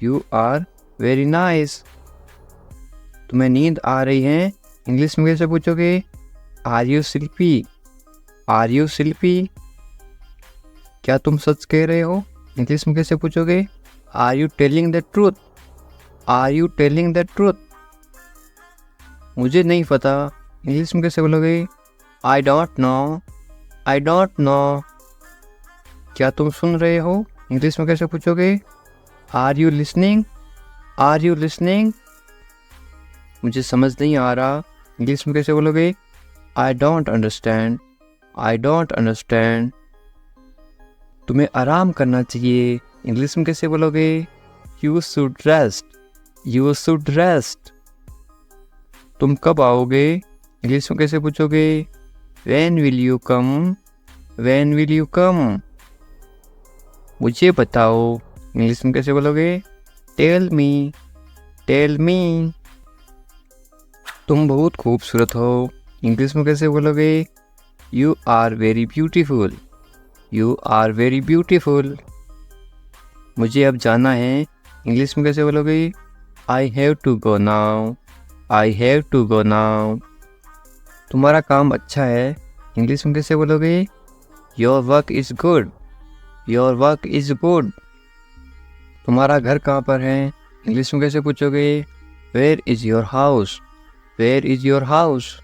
A: you are very nice. तुम्हें नींद आ रही है, इंग्लिश में कैसे पूछोगे? Are you sleepy, are you sleepy. क्या तुम सच कह रहे हो, इंग्लिश में कैसे पूछोगे? Are you telling the truth, are you telling the truth. मुझे नहीं पता, इंग्लिश में कैसे बोलोगे? I don't know, I don't know. क्या तुम सुन रहे हो, इंग्लिश में कैसे पूछोगे? Are you listening, are you listening. मुझे समझ नहीं आ रहा, इंग्लिश में कैसे बोलोगे? I don't understand, I don't understand. तुम्हें आराम करना चाहिए, इंग्लिश में कैसे बोलोगे? You should rest, you should rest. तुम कब आओगे, इंग्लिश में कैसे पूछोगे? When will you come, when will you come. मुझे बताओ, इंग्लिश में कैसे बोलोगे? Tell me, tell me. तुम बहुत खूबसूरत हो, इंग्लिश में कैसे बोलोगे? You are very beautiful, you are very beautiful. मुझे अब जाना है, इंग्लिश में कैसे बोलोगे? I have to go now, I have to go now. तुम्हारा काम अच्छा है, इंग्लिश में कैसे बोलोगे? Your work is good, your work is good. तुम्हारा घर कहाँ पर है, इंग्लिश में कैसे पूछोगे? Where is your house, where is your house.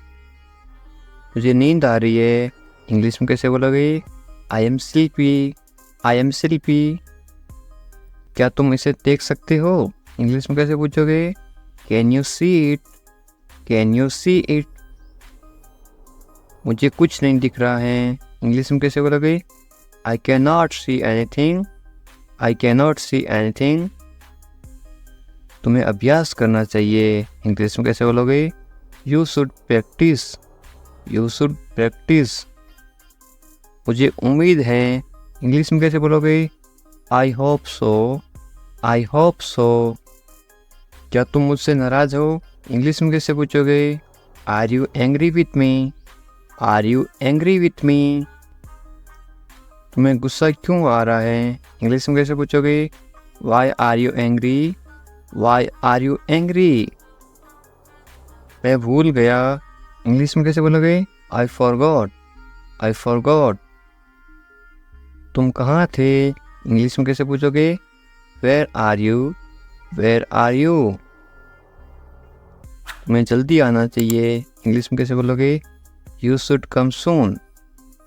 A: मुझे नींद आ रही है, इंग्लिश में कैसे बोलोगे? I am sleepy, I am sleepy. क्या तुम इसे देख सकते हो, इंग्लिश में कैसे पूछोगे? Can you see it, can you see it. मुझे कुछ नहीं दिख रहा है, इंग्लिश में कैसे बोलोगे? I can not see anything, I can not see anything. तुम्हें अभ्यास करना चाहिए, इंग्लिश में कैसे बोलोगे? You should practice, you should practice. मुझे उम्मीद है, इंग्लिश में कैसे बोलोगे? I hope so, I hope so. क्या तुम मुझसे नाराज़ हो, इंग्लिश में कैसे पूछोगे? Are you angry with me, are you angry with me. तुम्हें गुस्सा क्यों आ रहा है, इंग्लिश में कैसे पूछोगे? Why are you angry, why are you angry. मैं भूल गया, इंग्लिश में कैसे बोलोगे? I forgot, I forgot. तुम कहाँ थे, इंग्लिश में कैसे पूछोगे? Where are you, where are you. तुम्हें जल्दी आना चाहिए, इंग्लिश में कैसे बोलोगे? You should come soon,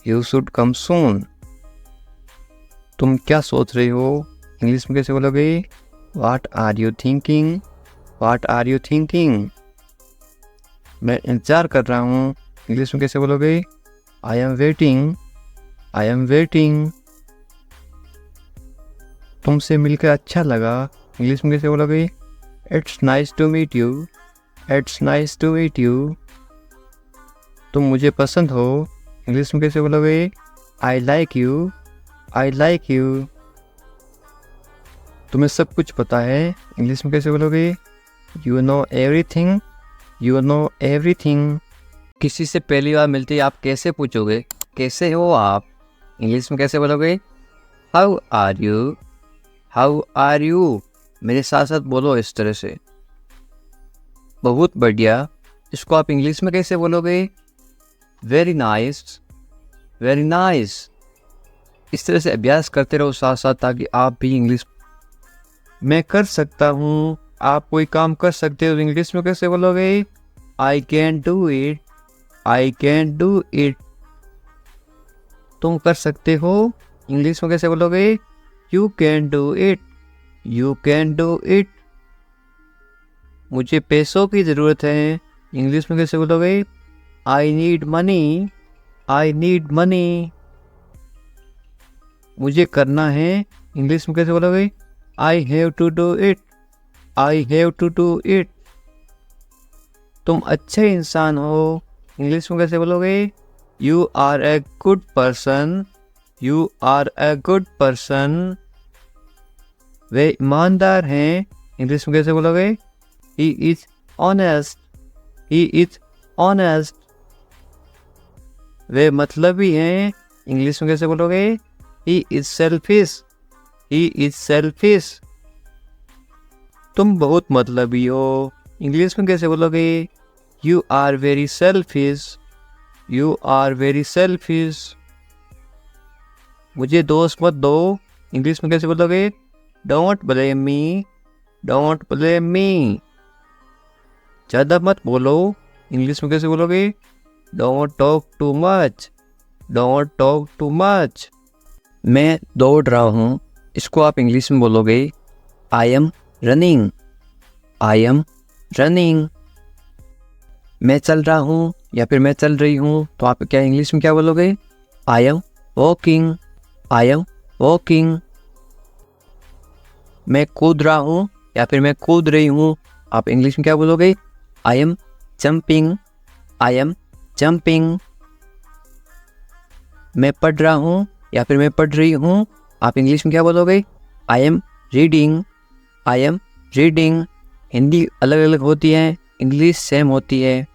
A: you should come soon. तुम क्या सोच रहे हो, इंग्लिश में कैसे बोलोगे? What are you thinking, what are you thinking. मैं इंतज़ार कर रहा हूँ, इंग्लिश में कैसे बोलोगे? I am waiting, I am waiting. तुमसे मिलकर अच्छा लगा, इंग्लिश में कैसे बोलोगे? It's nice to meet you, it's nice to meet you. तुम मुझे पसंद हो, इंग्लिश में कैसे बोलोगे? I like you, I like you. तुम्हें सब कुछ पता है, इंग्लिश में कैसे बोलोगे? You know everything, you know everything. किसी से पहली बार मिलते ही आप कैसे पूछोगे, कैसे हो आप? इंग्लिश में कैसे बोलोगे? How are you, how are you. मेरे साथ साथ बोलो इस तरह से। बहुत बढ़िया। इसको आप इंग्लिश में कैसे बोलोगे? Very nice, very nice. इस तरह से अभ्यास करते रहो साथ साथ, ताकि आप भी इंग्लिश। मैं कर सकता हूँ, आप कोई काम कर सकते हो, इंग्लिश में कैसे बोलोगे? I can do it, I can do it. तुम कर सकते हो, इंग्लिश में कैसे बोलोगे? You can do it, you can do it. मुझे पैसों की ज़रूरत है, इंग्लिश में कैसे बोलोगे? I need money, I need money. मुझे करना है, इंग्लिश में कैसे बोलोगे? I have to do it, I have to do it. तुम अच्छे इंसान हो, इंग्लिश में कैसे बोलोगे? You are a good person, you are a good person. वे ईमानदार हैं, इंग्लिश में कैसे बोलोगे? He is honest, he is honest. वे मतलबी हैं, इंग्लिश में कैसे बोलोगे? He is selfish, he is selfish. तुम बहुत मतलबी हो, इंग्लिश में कैसे बोलोगे? You are very selfish, you are very selfish. मुझे दोस्त मत दो, इंग्लिश में कैसे बोलोगे? Don't blame me, don't blame me. ज़्यादा मत बोलो, इंग्लिश में कैसे बोलोगे? Don't talk too much, don't talk too much. मैं दौड़ रहा हूँ, इसको आप इंग्लिश में बोलोगे? I am running, I am running. मैं चल रहा हूँ या फिर मैं चल रही हूँ, तो आप क्या इंग्लिश में क्या बोलोगे? I am walking, I am walking. मैं कूद रहा हूँ या फिर मैं कूद रही हूँ, आप इंग्लिश में क्या बोलोगे? I M jumping, I am jumping. मैं पढ़ रहा हूँ या फिर मैं पढ़ रही हूँ, आप इंग्लिश में क्या बोलोगे? I am reading, I am reading. Hindi अलग अलग होती है, इंग्लिश सेम होती है।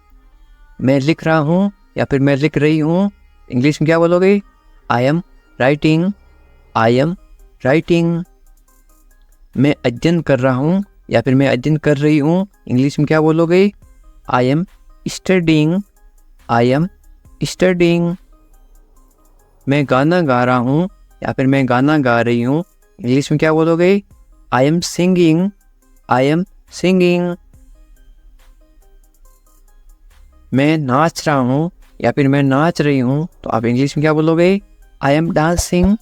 A: मैं लिख रहा हूँ या फिर मैं लिख रही हूँ, इंग्लिश में क्या बोलोगे? I am writing, I am writing. मैं अध्ययन कर रहा हूँ या फिर मैं अध्ययन कर रही हूँ, इंग्लिश में क्या बोलोगे? I M studying, I am studying. मैं गाना गा रहा हूँ या फिर मैं गाना गा रही हूँ, इंग्लिश में क्या बोलोगे? I am singing, I am singing. मैं नाच रहा हूँ या फिर मैं नाच रही हूँ, तो आप इंग्लिश में क्या बोलोगे? I M dancing,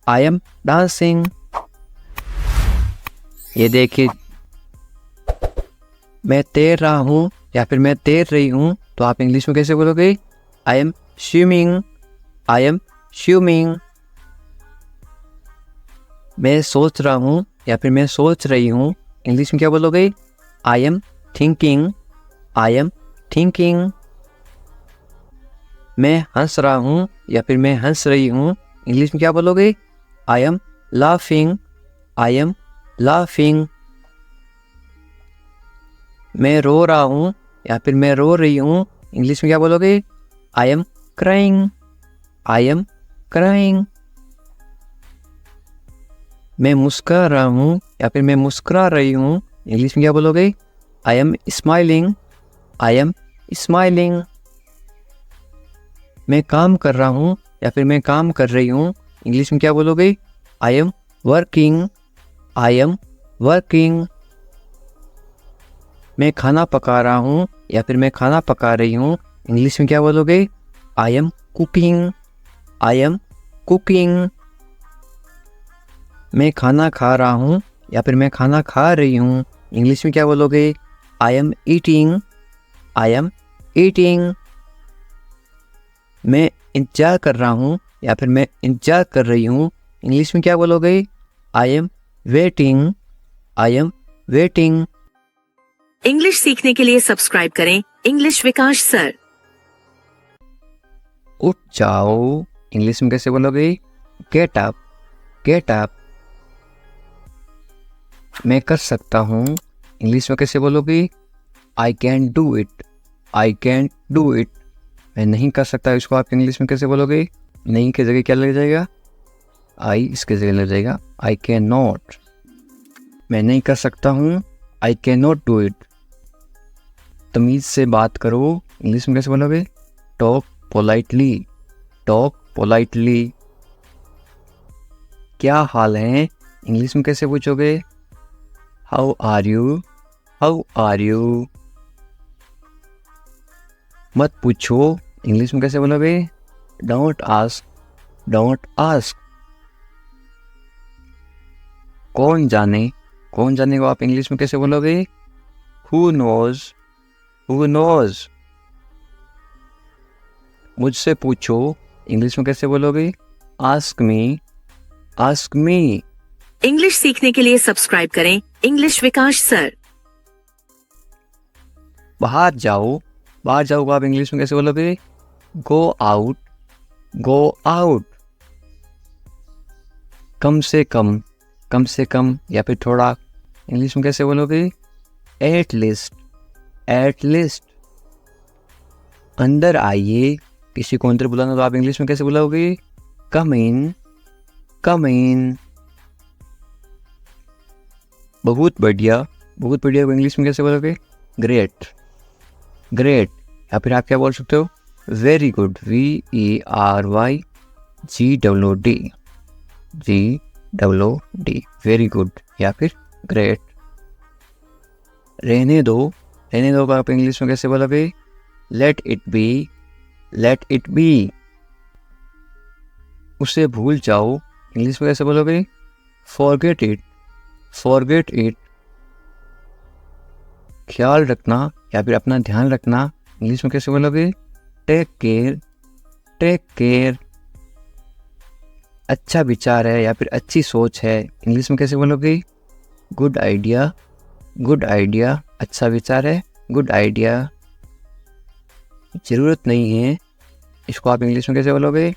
A: I am dancing. ये देखिए, मैं तैर रहा हूँ या फिर मैं तैर रही हूँ, तो आप इंग्लिश में कैसे बोलोगे? I M swimming, I am swimming. मैं सोच रहा हूँ या फिर मैं सोच रही हूँ, इंग्लिश में क्या बोलोगे? I am thinking, I am thinking. मैं हंस रहा हूँ या फिर मैं हंस रही हूँ, इंग्लिश में क्या बोलोगे? I am laughing, I am laughing. मैं रो रहा हूँ या फिर मैं रो रही हूँ, इंग्लिश में क्या बोलोगे? I am crying, I am crying. मैं मुस्कुरा रहा हूँ या फिर मैं मुस्कुरा रही हूँ, इंग्लिश में क्या बोलोगे? I am smiling, I am smiling. मैं काम कर रहा हूँ या फिर मैं काम कर रही हूँ, इंग्लिश में क्या बोलोगे? I am working, I am working. मैं खाना पका रहा हूँ या फिर मैं खाना पका रही हूँ, इंग्लिश में क्या बोलोगे? I am cooking, I am cooking. मैं खाना खा रहा हूँ या फिर मैं खाना खा रही हूँ, इंग्लिश में क्या बोलोगे? I am eating, I am eating. मैं इंतजार कर रहा हूँ या फिर मैं इंतजार कर रही हूँ, इंग्लिश में क्या बोलोगे? I am waiting, I am waiting.
B: English सीखने के लिए सब्सक्राइब करें इंग्लिश विकास सर।
A: उठ जाओ, इंग्लिश में कैसे बोलोगे? गेट अप, गेट अप, मैं कर सकता हूँ, इंग्लिश में कैसे बोलोगे? I can do it, I can do it. मैं नहीं कर सकता, इसको आप इंग्लिश में कैसे बोलोगे? नहीं की जगह क्या लग जाएगा? आई, इसके जगह लग जाएगा आई कैन नॉट। मैं नहीं कर सकता हूँ, I can not do it. तमीज़ से बात करो, इंग्लिश में कैसे बोलोगे? Talk politely, talk politely. क्या हाल है, इंग्लिश में कैसे पूछोगे? How are you, how are you. मत पूछो, इंग्लिश में कैसे बोलोगे? Don't ask, don't ask. कौन जाने, कौन जाने को आप इंग्लिश में कैसे बोलोगे? Who knows, who knows. मुझसे पूछो, इंग्लिश में कैसे बोलोगे? Ask me, ask me.
B: English सीखने के लिए सब्सक्राइब करें इंग्लिश विकास सर।
A: बाहर जाओ, बाहर जाओ को आप इंग्लिश में कैसे बोलोगे? Go out, go out. कम से कम, कम से कम या फिर थोड़ा, इंग्लिश में कैसे बोलोगे? At least, at least. अंदर आइए, किसी को अंदर बुलाना तो आप इंग्लिश में कैसे बुलाओगे? कम इन, कम इन। बहुत बढ़िया, बहुत बढ़िया को इंग्लिश में कैसे बोलोगे? Great, great. या फिर आप क्या बोल सकते हो? Very good, VERY GWD, GWD, very good या फिर ग्रेट। रहने दो, रहने दो को आप इंग्लिश में कैसे बोलोगे? Let it be, let it be. उसे भूल जाओ, इंग्लिश में कैसे बोलोगे? Forget it, forget it. ख्याल रखना या फिर अपना ध्यान रखना, इंग्लिश में कैसे बोलोगे? Take care, take care. अच्छा विचार है या फिर अच्छी सोच है, इंग्लिश में कैसे बोलोगे? Good idea, good idea. अच्छा विचार है, गुड आइडिया। ज़रूरत नहीं है, इसको आप इंग्लिश में कैसे बोलोगे?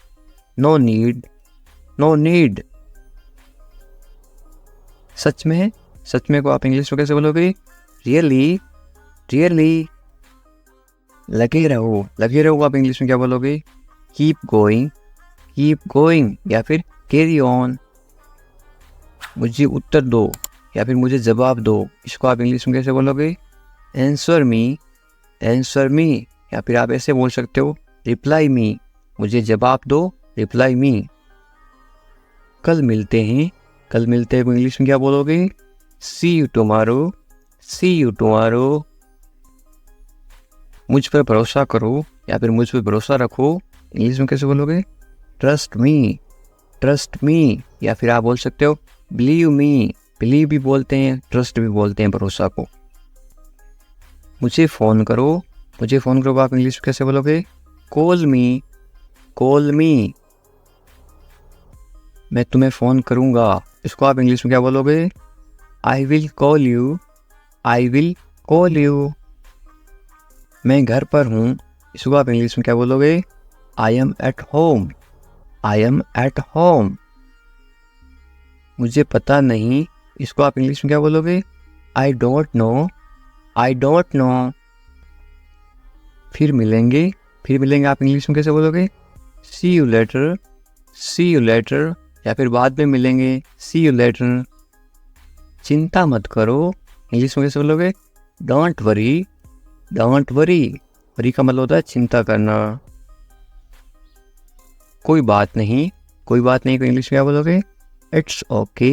A: No need, no need. सच में, सच में को आप इंग्लिश में कैसे बोलोगे? Really, really. लगे रहो, लगे रहो आप इंग्लिश में क्या बोलोगे? कीप गोइंग, कीप गोइंग या फिर कैरी ऑन। मुझे उत्तर दो या फिर मुझे जवाब दो, इसको आप इंग्लिश में कैसे बोलोगे? Answer me, answer me. या फिर आप ऐसे बोल सकते हो, रिप्लाई मी, मुझे जवाब दो, रिप्लाई मी। कल मिलते हैं, कल मिलते हैं को इंग्लिश में क्या बोलोगे? See you tomorrow, see you tomorrow. मुझ पर भरोसा करो या फिर मुझ पर भरोसा रखो, इंग्लिश में कैसे बोलोगे? Trust me, trust me. या फिर आप बोल सकते हो बिलीव मी, बिलीव भी बोलते हैं, ट्रस्ट भी बोलते हैं भरोसा को। मुझे फ़ोन करो, मुझे फ़ोन करो आप इंग्लिश में कैसे बोलोगे? कॉल मी, कॉल मी। मैं तुम्हें फ़ोन करूँगा, इसको आप इंग्लिश में क्या बोलोगे? I will call you, I will call you. मैं घर पर हूँ, इसको आप इंग्लिश में क्या बोलोगे? I am at home, I am at home. मुझे पता नहीं, इसको आप इंग्लिश में क्या बोलोगे? I don't know, I don't know. फिर मिलेंगे, फिर मिलेंगे आप इंग्लिश में कैसे बोलोगे? See you later, see you later. या फिर बाद में मिलेंगे, सी यू लेटर। चिंता मत करो, इंग्लिश में कैसे बोलोगे? Don't worry, don't worry. Worry का मतलब होता है चिंता करना। कोई बात नहीं, कोई बात नहीं को इंग्लिश में क्या बोलोगे? It's okay,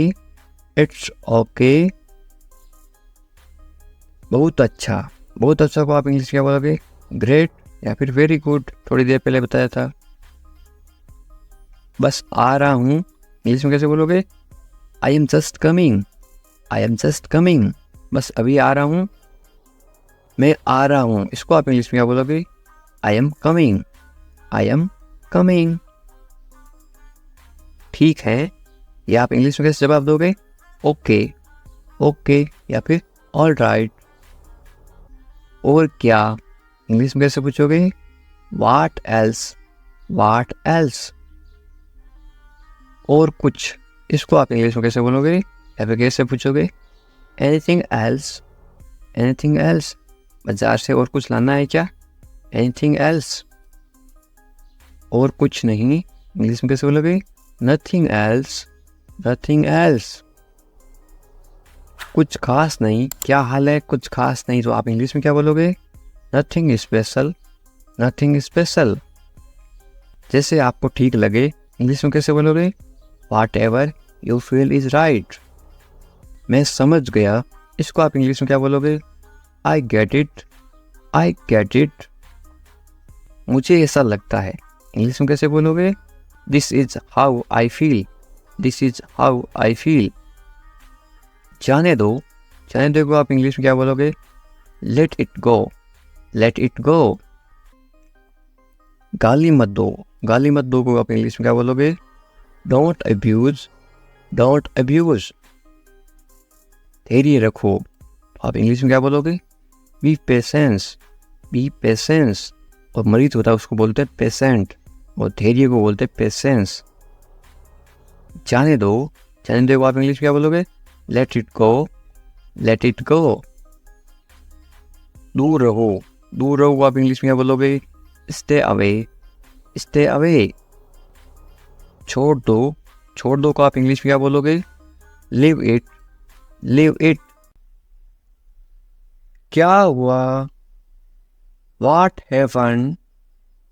A: it's okay. बहुत अच्छा, बहुत अच्छा को आप इंग्लिश में क्या बोलोगे? ग्रेट या फिर वेरी गुड, थोड़ी देर पहले बताया था। बस आ रहा हूँ, इंग्लिश में कैसे बोलोगे? I am just coming, I am just coming. बस अभी आ रहा हूँ, मैं आ रहा हूँ, इसको आप इंग्लिश में क्या बोलोगे? I am coming, I am coming. ठीक है, या आप इंग्लिश में कैसे जवाब दोगे? ओके, ओके या फिर ऑल राइट। और क्या, इंग्लिश में कैसे पूछोगे? What else, what else. और कुछ, इसको आप इंग्लिश में कैसे बोलोगे या फिर कैसे पूछोगे? Anything else? एनीथिंग एल्स, बाजार से और कुछ लाना है क्या? एनीथिंग एल्स, और कुछ नहीं, इंग्लिश में कैसे बोलोगे? Nothing else, nothing else. कुछ खास नहीं, क्या हाल है? कुछ खास नहीं, तो आप इंग्लिश में क्या बोलोगे? Nothing special, nothing special. जैसे आपको ठीक लगे, इंग्लिश में कैसे बोलोगे? What ever you feel is right. मैं समझ गया, इसको आप इंग्लिश में क्या बोलोगे? I get it, I get it. मुझे ऐसा लगता है, इंग्लिश में कैसे बोलोगे? This is how I feel, this is how I feel. जाने दो, जाने दो को आप इंग्लिश में क्या बोलोगे? Let it go, let it go. गाली मत दो, गाली मत दो को आप इंग्लिश में क्या बोलोगे? Don't abuse, don't abuse. धैर्य रखो, आप इंग्लिश में क्या बोलोगे? B patience, be patience. और मरीज होता है उसको बोलते हैं पेशेंट, और धैर्य को बोलते हैं पेशेंस। जाने दो, जाने दो को आप इंग्लिश में क्या बोलोगे? Let it go, let it go. दूर रहो, दूर रहो को आप इंग्लिश में क्या बोलोगे? Stay away, stay away. छोड़ दो, छोड़ दो को आप इंग्लिश में क्या बोलोगे? Live it, live it. क्या हुआ? What happened,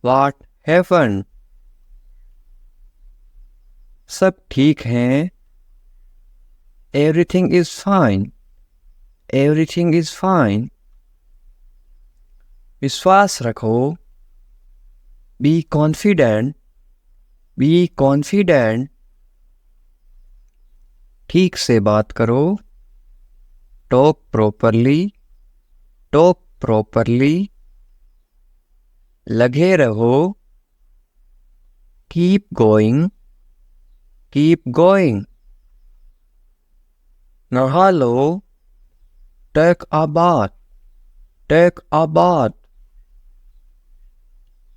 A: what happened. सब ठीक हैं, everything is fine, everything is fine. विश्वास रखो, बी कॉन्फिडेंट, बी कॉन्फिडेंट। ठीक से बात करो, टॉक प्रॉपरली, टॉक प्रॉपरली। लगे रहो, कीप गोइंग, कीप गोइंग। नहा लो, take a bath, take a bath.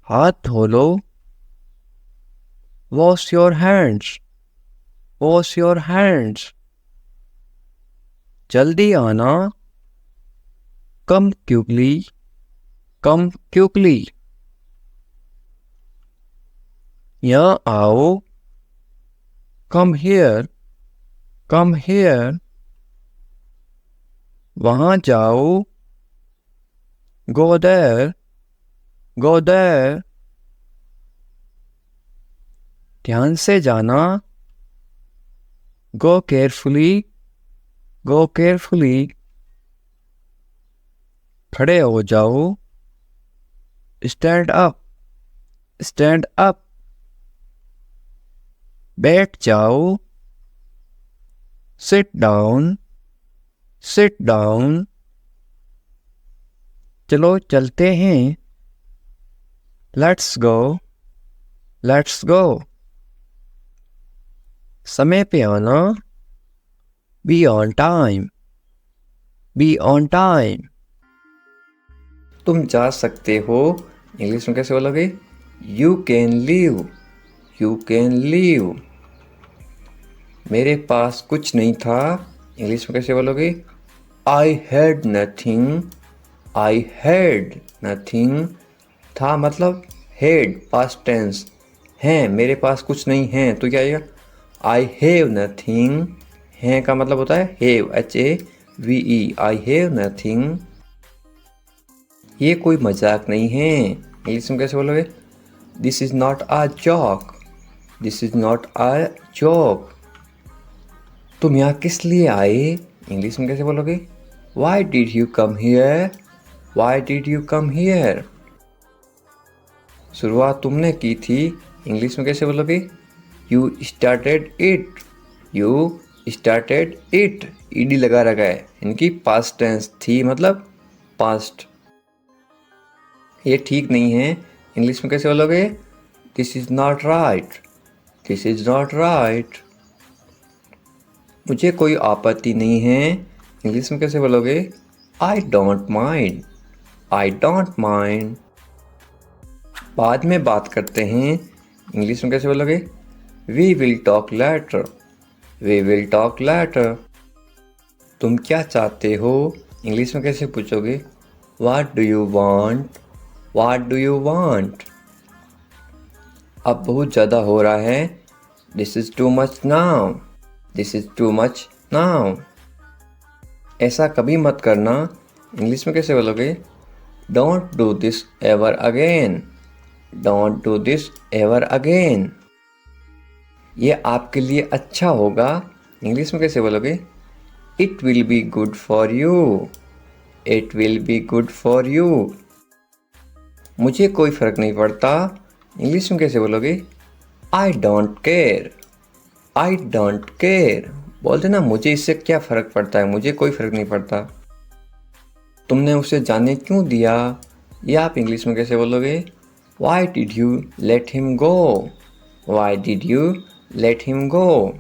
A: हाथ धो लो, wash your hands, wash your hands. जल्दी आना, कम क्विकली, कम क्विकली। यहाँ आओ, कम हियर, कम हियर। वहाँ जाओ, गो देयर, गो देयर। ध्यान से जाना, गो केयरफुली, गो केयरफुली। खड़े हो जाओ, स्टैंड अप, स्टैंड अप। बैठ जाओ, सिट डाउन, सिट डाउन। चलो चलते हैं, लेट्स गो, लेट्स गो। समय पे आना, be on time, be on time. तुम जा सकते हो, इंग्लिश में कैसे बोलोगे? You can leave, you can leave. मेरे पास कुछ नहीं था, इंग्लिश में कैसे बोलोगे? I had nothing, I had nothing. था मतलब हैड, पास्ट टेंस। हैं, मेरे पास कुछ नहीं है, तो क्या आएगा? I have nothing. हैं का मतलब होता है have, HAVE, I have nothing. ये कोई मजाक नहीं है, इंग्लिश में कैसे बोलोगे? This is not a joke, this is not a joke. तुम यहाँ किस लिए आए, इंग्लिश में कैसे बोलोगे? Why did you come here, why did you come here. शुरुआत तुमने की थी, इंग्लिश में कैसे बोलोगे? You started it, you started it. ED लगा रखा है, इनकी पास्ट टेंस थी मतलब पास्ट। ये ठीक नहीं है, इंग्लिश में कैसे बोलोगे? This is not right, this is not right. मुझे कोई आपत्ति नहीं है, इंग्लिश में कैसे बोलोगे? I don't mind, I don't mind. बाद में बात करते हैं, इंग्लिश में कैसे बोलोगे? We will talk later, we will talk later. तुम क्या चाहते हो इंग्लिश में कैसे पूछोगे? What do you want? What do you want? अब बहुत ज़्यादा हो रहा है। This is too much now. This is too much now. ऐसा कभी मत करना। इंग्लिश में कैसे बोलोगे? Don't do this ever again. Don't do this ever again. ये आपके लिए अच्छा होगा। इंग्लिश में कैसे बोलोगे? It will be good for you. It will be good for you. मुझे कोई फ़र्क नहीं पड़ता। इंग्लिश में कैसे बोलोगे? I don't care. I don't care. बोलते ना, मुझे इससे क्या फ़र्क पड़ता है, मुझे कोई फ़र्क नहीं पड़ता। तुमने उसे जाने क्यों दिया? ये आप इंग्लिश में कैसे बोलोगे? Why did you let him go. Why did you let him go.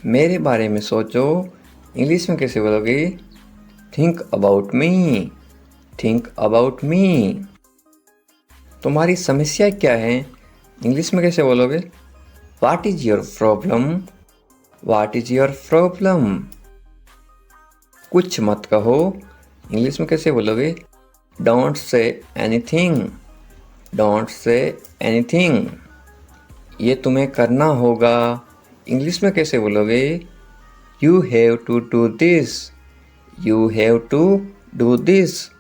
A: मेरे बारे में सोचो। इंग्लिश में कैसे बोलोगे? Think about me. Think about मी। तुम्हारी समस्या क्या है? इंग्लिश में कैसे बोलोगे? What is your problem. What is your problem. कुछ मत कहो। इंग्लिश में कैसे बोलोगे? Don't say anything. Don't say anything. ये तुम्हें करना होगा। इंग्लिश में कैसे बोलोगे? You have to do this. You have to do this.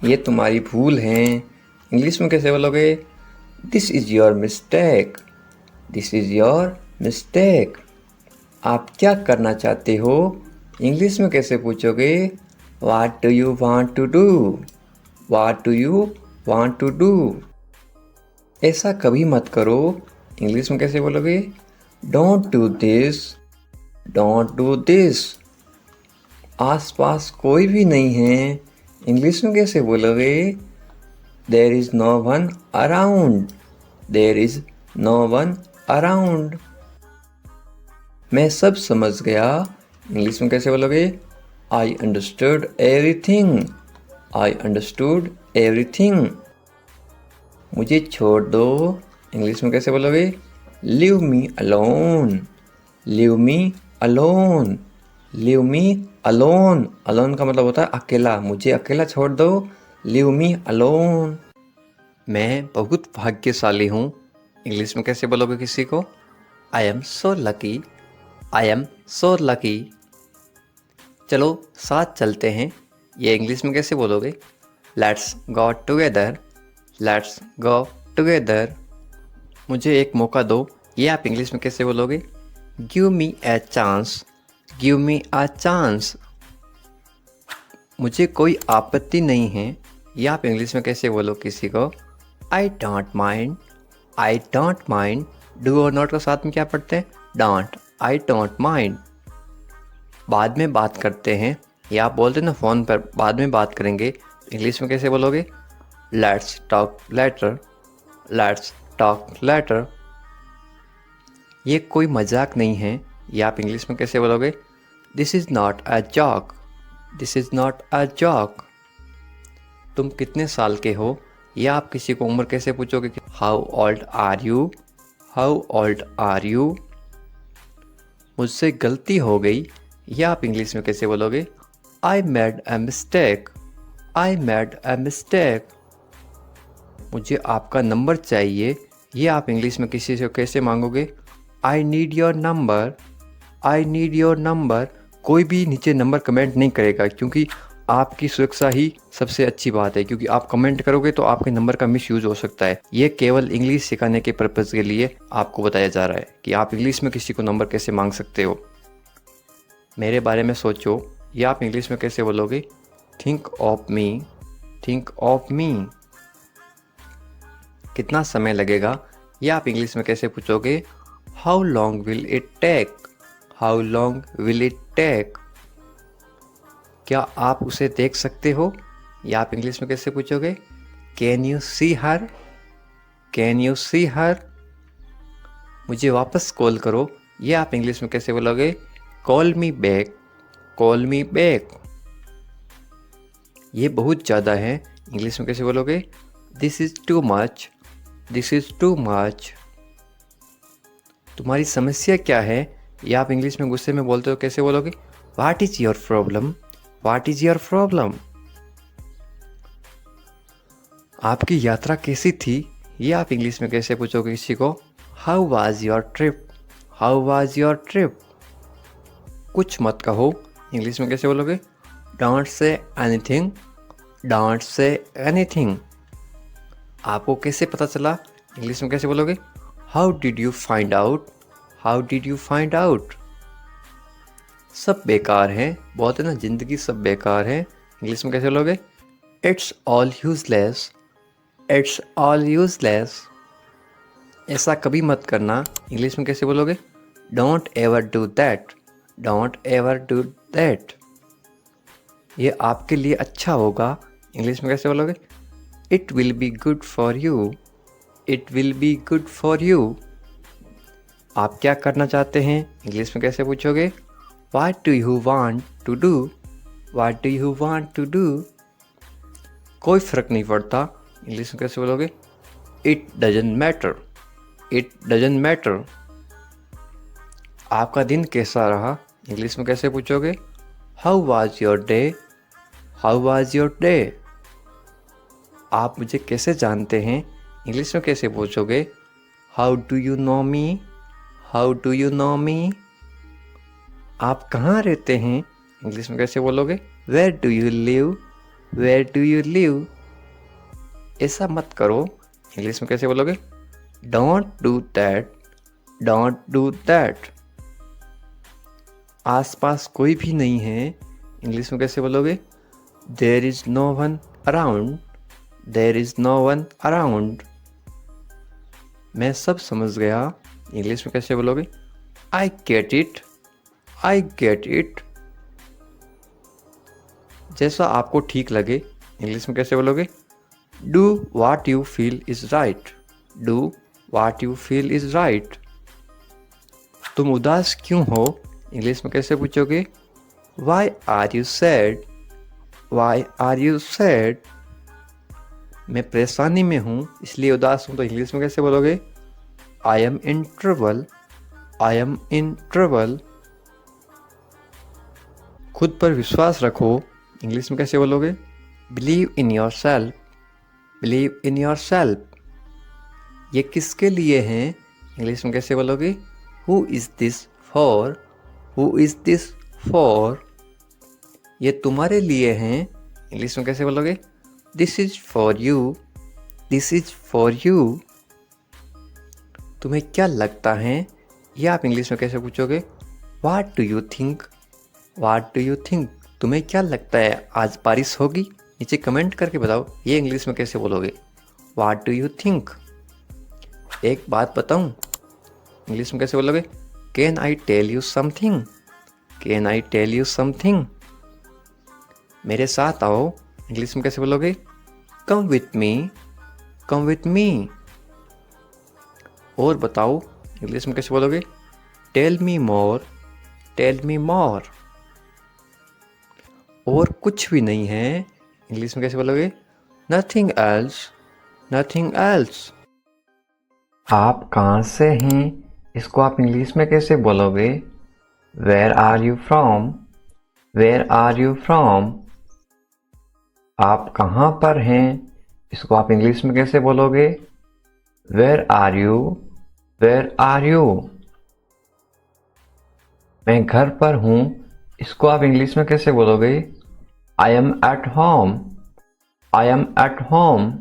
A: ये तुम्हारी भूल है। इंग्लिश में कैसे बोलोगे? This is your mistake. This is your mistake. आप क्या करना चाहते हो? इंग्लिश में कैसे पूछोगे? What do you want to do. What do you want to do. ऐसा कभी मत करो। इंग्लिश में कैसे बोलोगे? Don't do this. Don't do this. आसपास कोई भी नहीं है। इंग्लिश में कैसे बोलोगे? There is no one around. There is no one around. मैं सब समझ गया। इंग्लिश में कैसे बोलोगे? I understood everything. I understood everything. मुझे छोड़ दो। इंग्लिश में कैसे बोलोगे? Leave me alone. Leave me alone. Leave me alone. Alone का मतलब होता है अकेला। मुझे अकेला छोड़ दो। Leave me alone. मैं बहुत भाग्यशाली हूँ। इंग्लिश में कैसे बोलोगे किसी को? I am so lucky. I am so lucky. चलो साथ चलते हैं। ये इंग्लिश में कैसे बोलोगे? Let's go together. Let's go together. मुझे एक मौका दो। ये आप इंग्लिश में कैसे बोलोगे? Give me a chance. Give me a chance. मुझे कोई आपत्ति नहीं है। ये आप इंग्लिश में कैसे बोलो किसी को? आई don't mind. I don't mind. Do और नॉट का साथ में क्या पढ़ते हैं? डोंट। I don't mind. बाद में बात करते हैं। या आप बोलते हैं ना फ़ोन पर बाद में बात करेंगे, इंग्लिश में कैसे बोलोगे? Let's talk later. Let's talk later. ये कोई मजाक नहीं है। ये आप इंग्लिश में कैसे बोलोगे? This is not a joke. This is not a joke. तुम कितने साल के हो? या आप किसी को उम्र कैसे पूछोगे? How old are you. How old are you. मुझसे गलती हो गई। या आप इंग्लिश में कैसे बोलोगे? I made a mistake. I made a mistake. मुझे आपका नंबर चाहिए। ये आप इंग्लिश में किसी से कैसे मांगोगे? I need your number. I need your number. कोई भी नीचे नंबर कमेंट नहीं करेगा, क्योंकि आपकी सुरक्षा ही सबसे अच्छी बात है। क्योंकि आप कमेंट करोगे तो आपके नंबर का मिस यूज़ हो सकता है। ये केवल इंग्लिश सिखाने के पर्पज़ के लिए आपको बताया जा रहा है कि आप इंग्लिश में किसी को नंबर कैसे मांग सकते हो। मेरे बारे में सोचो। ये आप इंग्लिश में कैसे बोलोगे? Think of me. Think of me. कितना समय लगेगा? ये आप इंग्लिश में कैसे पूछोगे? How long will it take. How long will it take. क्या आप उसे देख सकते हो? या आप इंग्लिश में कैसे पूछोगे? Can you see her. Can you see her. मुझे वापस कॉल करो। ये आप इंग्लिश में कैसे बोलोगे? Call me back. Call me back. ये बहुत ज़्यादा है। इंग्लिश में कैसे बोलोगे? This is too much. This is too much. तुम्हारी समस्या क्या है? या आप इंग्लिश में गुस्से में बोलते हो कैसे बोलोगे? What is your problem? What is your problem? आपकी यात्रा कैसी थी? ये आप इंग्लिश में कैसे पूछोगे किसी को? How was your trip? How was your trip? कुछ मत कहो, इंग्लिश में कैसे बोलोगे? Don't say anything. Don't say anything. आपको कैसे पता चला? इंग्लिश में कैसे बोलोगे? How did you find out? How did you find out? सब बेकार हैं, बोलते ना जिंदगी सब बेकार है, इंग्लिश में कैसे बोलोगे? It's all useless. It's all useless. ऐसा कभी मत करना, इंग्लिश में कैसे बोलोगे? Don't ever do that. Don't ever do that. ये आपके लिए अच्छा होगा, इंग्लिश में कैसे बोलोगे? It will be good for you. It will be good for you. आप क्या करना चाहते हैं, इंग्लिश में कैसे पूछोगे? What do you want to do? What do you want to do? कोई फ़र्क नहीं पड़ता, इंग्लिश में कैसे बोलोगे? It doesn't matter. It doesn't matter. आपका दिन कैसा रहा, इंग्लिश में कैसे पूछोगे? How was your day? How was your day? आप मुझे कैसे जानते हैं, इंग्लिश में कैसे पूछोगे? How do you know me? How do you know me? आप कहाँ रहते हैं, इंग्लिश में कैसे बोलोगे? Where do you live? Where do you live? ऐसा मत करो, इंग्लिश में कैसे बोलोगे? Don't do that. Don't do that. आसपास कोई भी नहीं है, इंग्लिश में कैसे बोलोगे? There is no one around. There is no one around. मैं सब समझ गया, इंग्लिश में कैसे बोलोगे? I get it. I get it. जैसा आपको ठीक लगे, इंग्लिश में कैसे बोलोगे? Do what you feel is right. Do what you feel is right. तुम उदास क्यों हो, इंग्लिश में कैसे पूछोगे? Why are you sad? Why are you sad? मैं परेशानी में हूँ इसलिए उदास हूँ, तो इंग्लिश में कैसे बोलोगे? I M in trouble. I am in trouble. खुद पर विश्वास रखो, इंग्लिश में कैसे बोलोगे? Believe in your self. Believe in your self. ये किसके लिए हैं, इंग्लिश में कैसे बोलोगे? Who is this for? Who is this for? ये तुम्हारे लिए हैं, इंग्लिश में कैसे बोलोगे? This is for you. This is for you. तुम्हें क्या लगता है, ये आप इंग्लिश में कैसे पूछोगे? What do you think? What do you think? तुम्हें क्या लगता है, आज बारिश होगी? नीचे कमेंट करके बताओ, ये इंग्लिश में कैसे बोलोगे? What do you think? एक बात बताऊं, इंग्लिश में कैसे बोलोगे? Can I tell you something? Can I tell you something? मेरे साथ आओ, इंग्लिश में कैसे बोलोगे? Come with me. Come with me. और बताओ, इंग्लिश में कैसे बोलोगे? Tell me more. Tell me more. और कुछ भी नहीं है, इंग्लिश में कैसे बोलोगे? Nothing else. Nothing else. आप कहाँ से हैं, इसको आप इंग्लिश में कैसे बोलोगे? Where are you from? Where are you from? आप कहाँ पर हैं, इसको आप इंग्लिश में कैसे बोलोगे? Where are you? Where are you? मैं घर पर हूँ, इसको आप इंग्लिश में कैसे बोलोगे? I am at home. I am at home.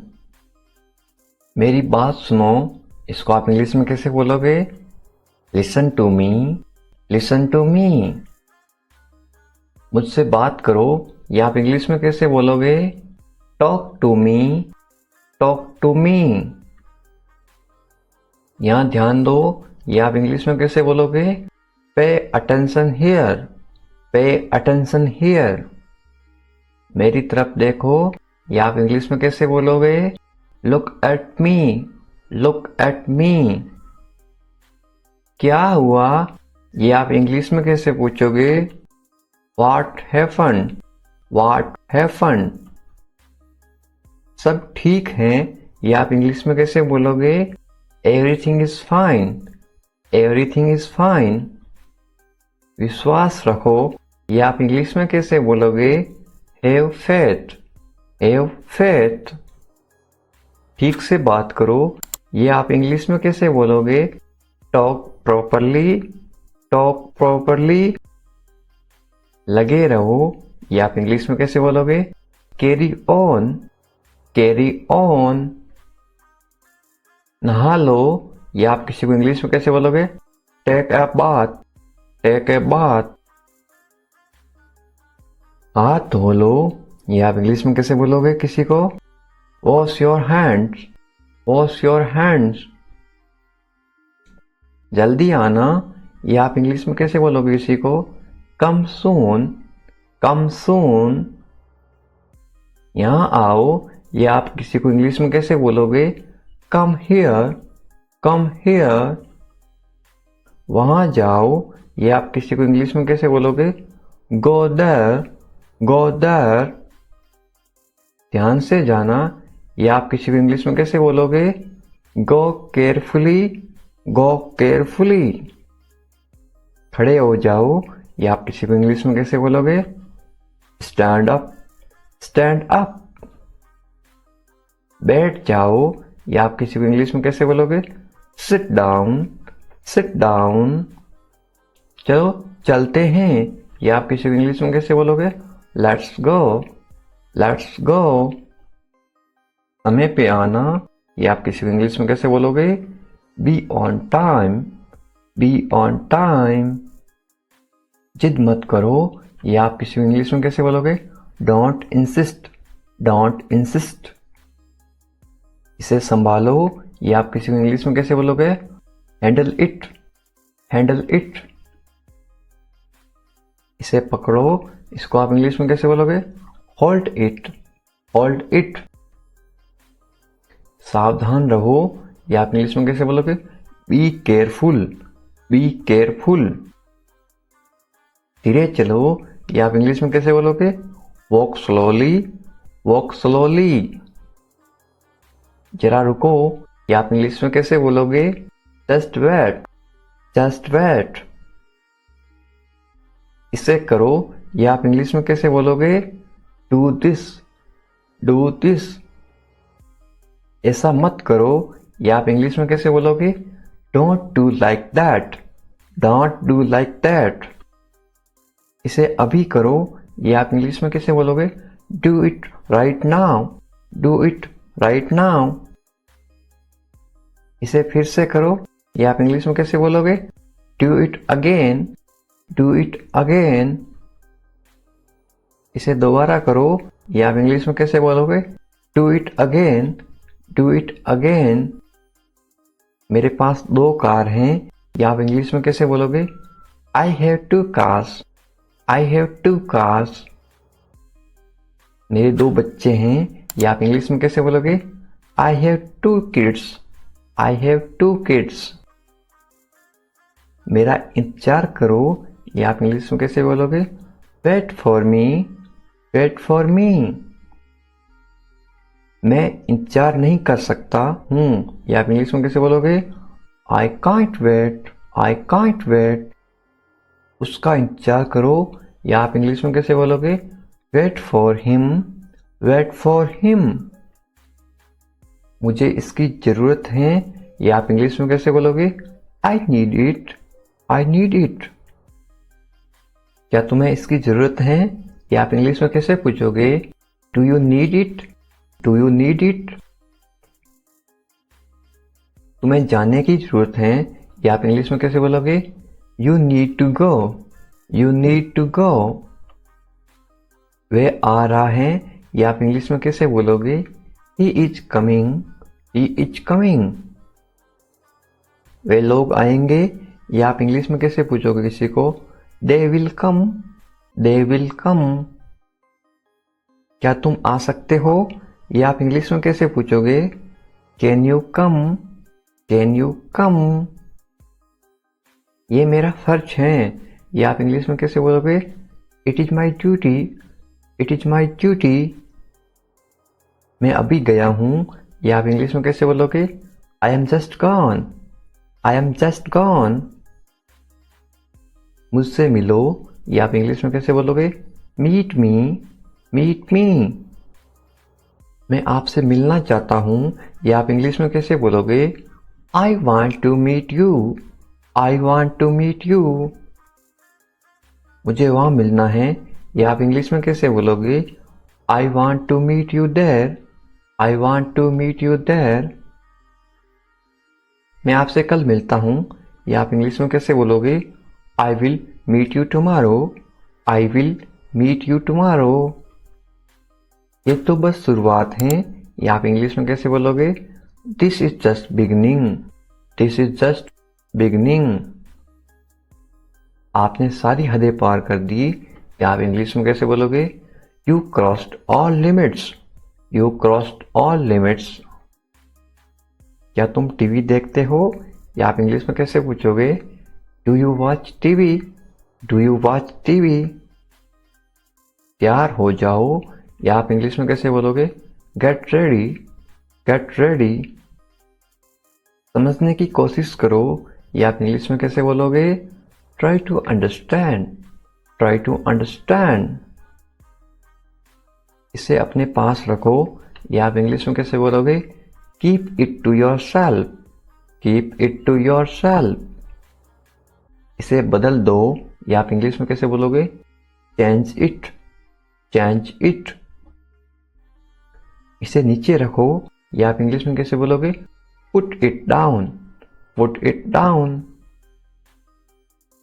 A: मेरी बात सुनो, इसको आप इंग्लिश में कैसे बोलोगे? Listen to me. Listen to me. मुझसे बात करो, ये आप इंग्लिश में कैसे बोलोगे? Talk to me. Talk to me. यहाँ ध्यान दो, ये आप इंग्लिश में कैसे बोलोगे? Pay attention here. Pay attention here. मेरी तरफ देखो, ये आप इंग्लिश में कैसे बोलोगे? Look at me. Look at मी। क्या हुआ, ये आप इंग्लिश में कैसे पूछोगे? What happened? What happened? सब ठीक है, ये आप इंग्लिश में कैसे बोलोगे? Everything is fine. Everything is fine. विश्वास रखो, ये आप इंग्लिश में कैसे बोलोगे? Have faith, have faith. ठीक से बात करो, ये आप इंग्लिश में कैसे बोलोगे? Talk properly, talk properly. लगे रहो, ये आप इंग्लिश में कैसे बोलोगे? Carry on, carry on. नहा लो, ये आप किसी को इंग्लिश में कैसे बोलोगे? Take a bath, take a bath. हाथ धो लो, ये आप इंग्लिश में कैसे बोलोगे किसी को? Wash your hands, wash your hands. जल्दी आना, ये आप इंग्लिश में कैसे बोलोगे किसी को? कम सून, कम सून। यहाँ आओ, ये आप किसी को इंग्लिश में कैसे बोलोगे? Come here, come here. वहां जाओ, ये आप किसी को इंग्लिश में कैसे बोलोगे? Go there, go there. ध्यान से जाना, ये आप किसी को इंग्लिश में कैसे बोलोगे? गो केयरफुली, गो केयरफुली। खड़े हो जाओ, ये आप किसी को इंग्लिश में कैसे बोलोगे? Stand up, stand up. बैठ जाओ, ये आप किसी को इंग्लिश में कैसे बोलोगे? Sit down, sit down. चलो चलते हैं, ये आप किसी को इंग्लिश में कैसे बोलोगे? Let's go, let's go. समय पे आना, ये आप किसी को इंग्लिश में कैसे बोलोगे? Be on time, be on time. जिद मत करो, ये आप किसी को इंग्लिश में कैसे बोलोगे? Don't insist, don't insist. इसे संभालो, ये आप किसी को इंग्लिश में कैसे बोलोगे? Handle it, handle it. इसे पकड़ो, इसको आप इंग्लिश में कैसे बोलोगे? Hold it, hold it. सावधान रहो, ये आप इंग्लिश में कैसे बोलोगे? Be careful, be careful. धीरे चलो, ये आप इंग्लिश में कैसे बोलोगे? Walk slowly, walk slowly. जरा रुको, ये आप इंग्लिश में कैसे बोलोगे? Just wait, just wait. इसे करो, ये आप इंग्लिश में कैसे बोलोगे? Do this, do this. ऐसा मत करो, ये आप इंग्लिश में कैसे बोलोगे? Don't do like that, don't do like that. इसे अभी करो, ये आप इंग्लिश में कैसे बोलोगे? Do it right now, do it right now. इसे फिर से करो, ये आप इंग्लिश में कैसे बोलोगे? Do it again, do it again. इसे दोबारा करो, ये आप इंग्लिश में कैसे बोलोगे? Do it again, do it again. मेरे पास 2 कार हैं, ये आप इंग्लिश में कैसे बोलोगे? I have 2 cars, I have 2 cars. मेरे 2 बच्चे हैं, ये आप इंग्लिश में कैसे बोलोगे? I have 2 kids, I have 2 kids. मेरा इंतजार करो, ये आप इंग्लिश में कैसे बोलोगे? Wait for me, wait for me. मैं इंतजार नहीं कर सकता हूँ, ये आप इंग्लिश में कैसे बोलोगे? I can't wait, I can't wait. उसका इंतजार करो, या आप इंग्लिश में कैसे बोलोगे? Wait for him, wait for him. मुझे इसकी जरूरत है, या आप इंग्लिश में कैसे बोलोगे? I need it, I need it. क्या तुम्हें इसकी जरूरत है, या आप इंग्लिश में कैसे पूछोगे? Do you need it, do you need it. तुम्हें जाने की जरूरत है, या आप इंग्लिश में कैसे बोलोगे? You need to go, you need to go. वह आ रहा है, या आप इंग्लिश में कैसे बोलोगे? He is coming, he is coming. वे लोग आएंगे, या आप इंग्लिश में कैसे पूछोगे किसी को? They will come, they will come. क्या तुम आ सकते हो, या आप इंग्लिश में कैसे पूछोगे? Can you come, can you कम। ये मेरा फर्ज है, या आप इंग्लिश में कैसे बोलोगे? It is my duty, it is my duty. मैं अभी गया हूं, या आप इंग्लिश में कैसे बोलोगे? I am just gone, I am just gone. मुझसे मिलो, ये आप इंग्लिश में कैसे बोलोगे? Meet me, meet me. मैं आपसे मिलना चाहता हूँ, ये आप इंग्लिश में कैसे बोलोगे? I want to meet you, I want to meet you. मुझे वहाँ मिलना है, ये आप इंग्लिश में कैसे बोलोगे? I want to meet you there, I want to meet you there. मैं आपसे कल मिलता हूँ, ये आप इंग्लिश में कैसे बोलोगे? I will meet you tomorrow, I will meet you tomorrow. ये तो बस शुरुआत है, ये आप इंग्लिश में कैसे बोलोगे? This is just beginning, this is just beginning. आपने सारी हदें पार कर दी, ये आप इंग्लिश में कैसे बोलोगे? You crossed all limits, you crossed all limits. क्या तुम टीवी देखते हो, या आप इंग्लिश में कैसे पूछोगे? Do you watch TV, do you watch TV. तैयार हो जाओ, या आप इंग्लिश में कैसे बोलोगे? Get ready, get ready. समझने की कोशिश करो, या आप इंग्लिश में कैसे बोलोगे? Try to understand, try to understand. इसे अपने पास रखो, या आप इंग्लिश में कैसे बोलोगे? Keep it to yourself, keep it to yourself. इसे बदल दो, या आप इंग्लिश में कैसे बोलोगे? Change it, change it. इसे नीचे रखो, या आप इंग्लिश में कैसे बोलोगे? Put it down, put it down.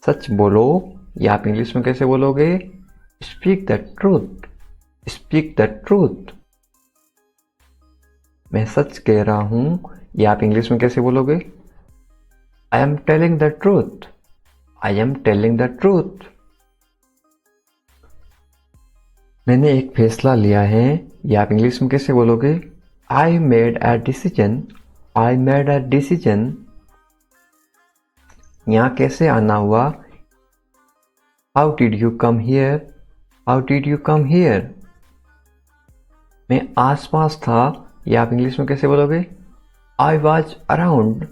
A: सच बोलो, या आप इंग्लिश में कैसे बोलोगे? Speak the truth, speak the truth. मैं सच कह रहा हूं, या आप इंग्लिश में कैसे बोलोगे? I am telling the truth, I am telling the truth. मैंने एक फैसला लिया है, या आप इंग्लिश में कैसे बोलोगे? I made a decision, I made a decision. यहाँ कैसे आना हुआ? How did you come here, how did you come here. मैं आसपास था, या आप इंग्लिश में कैसे बोलोगे? I was around,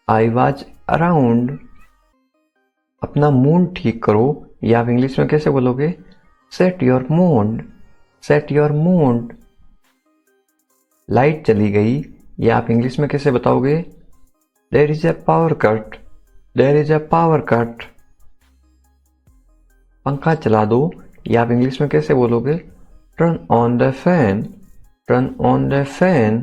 A: I was around. अपना मूड ठीक करो, या आप इंग्लिश में कैसे बोलोगे? Set your mood, set your mood. Light चली गई, या आप इंग्लिश में कैसे बताओगे? There is a power cut, there is a power cut. पंखा चला दो, या आप इंग्लिश में कैसे बोलोगे? Turn on the fan, turn on the fan.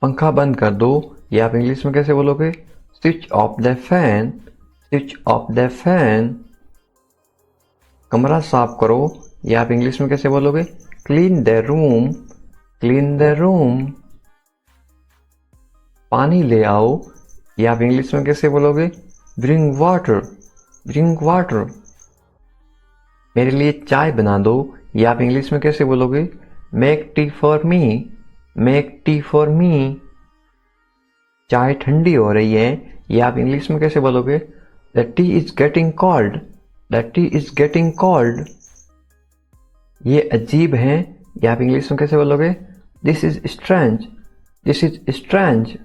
A: पंखा बंद कर दो, या आप इंग्लिश में कैसे बोलोगे? Switch off the fan, switch off the fan. कमरा साफ करो, या आप इंग्लिश में कैसे बोलोगे? Clean the room, clean the room. पानी ले आओ, या आप इंग्लिश में कैसे बोलोगे? Bring water, bring water. मेरे लिए चाय बना दो, या आप इंग्लिश में कैसे बोलोगे? Make tea for me, make tea for me. चाय ठंडी हो रही है, या आप इंग्लिश में कैसे बोलोगे? The T is getting cold, the T is getting cold. ये अजीब है, या आप इंग्लिश में कैसे बोलोगे? This is strange, this is strange.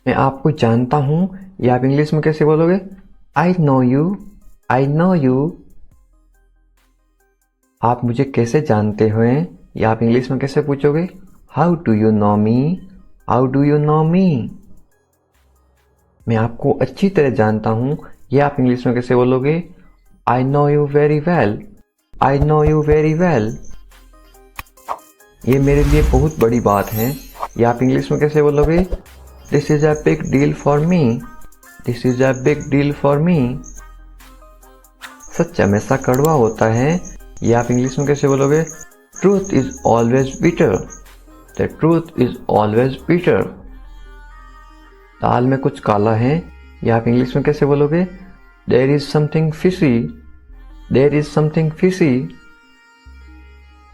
A: मैं आपको जानता हूं, या आप इंग्लिश में कैसे बोलोगे? I know you, I know you. आप मुझे कैसे जानते हो, या आप इंग्लिश में कैसे पूछोगे? How do you know me, how do you know me. मैं आपको अच्छी तरह जानता हूं, या आप इंग्लिश में कैसे बोलोगे? I know you very well, I know you very well. ये मेरे लिए बहुत बड़ी बात है, या आप इंग्लिश में कैसे बोलोगे? This is a big deal for me, this is a big deal for me. सच हमेशा कड़वा होता है, या आप इंग्लिश में कैसे बोलोगे? Truth is always bitter, the truth is always bitter. दाल में कुछ काला है, या आप इंग्लिश में कैसे बोलोगे? There is something fishy, there is something fishy.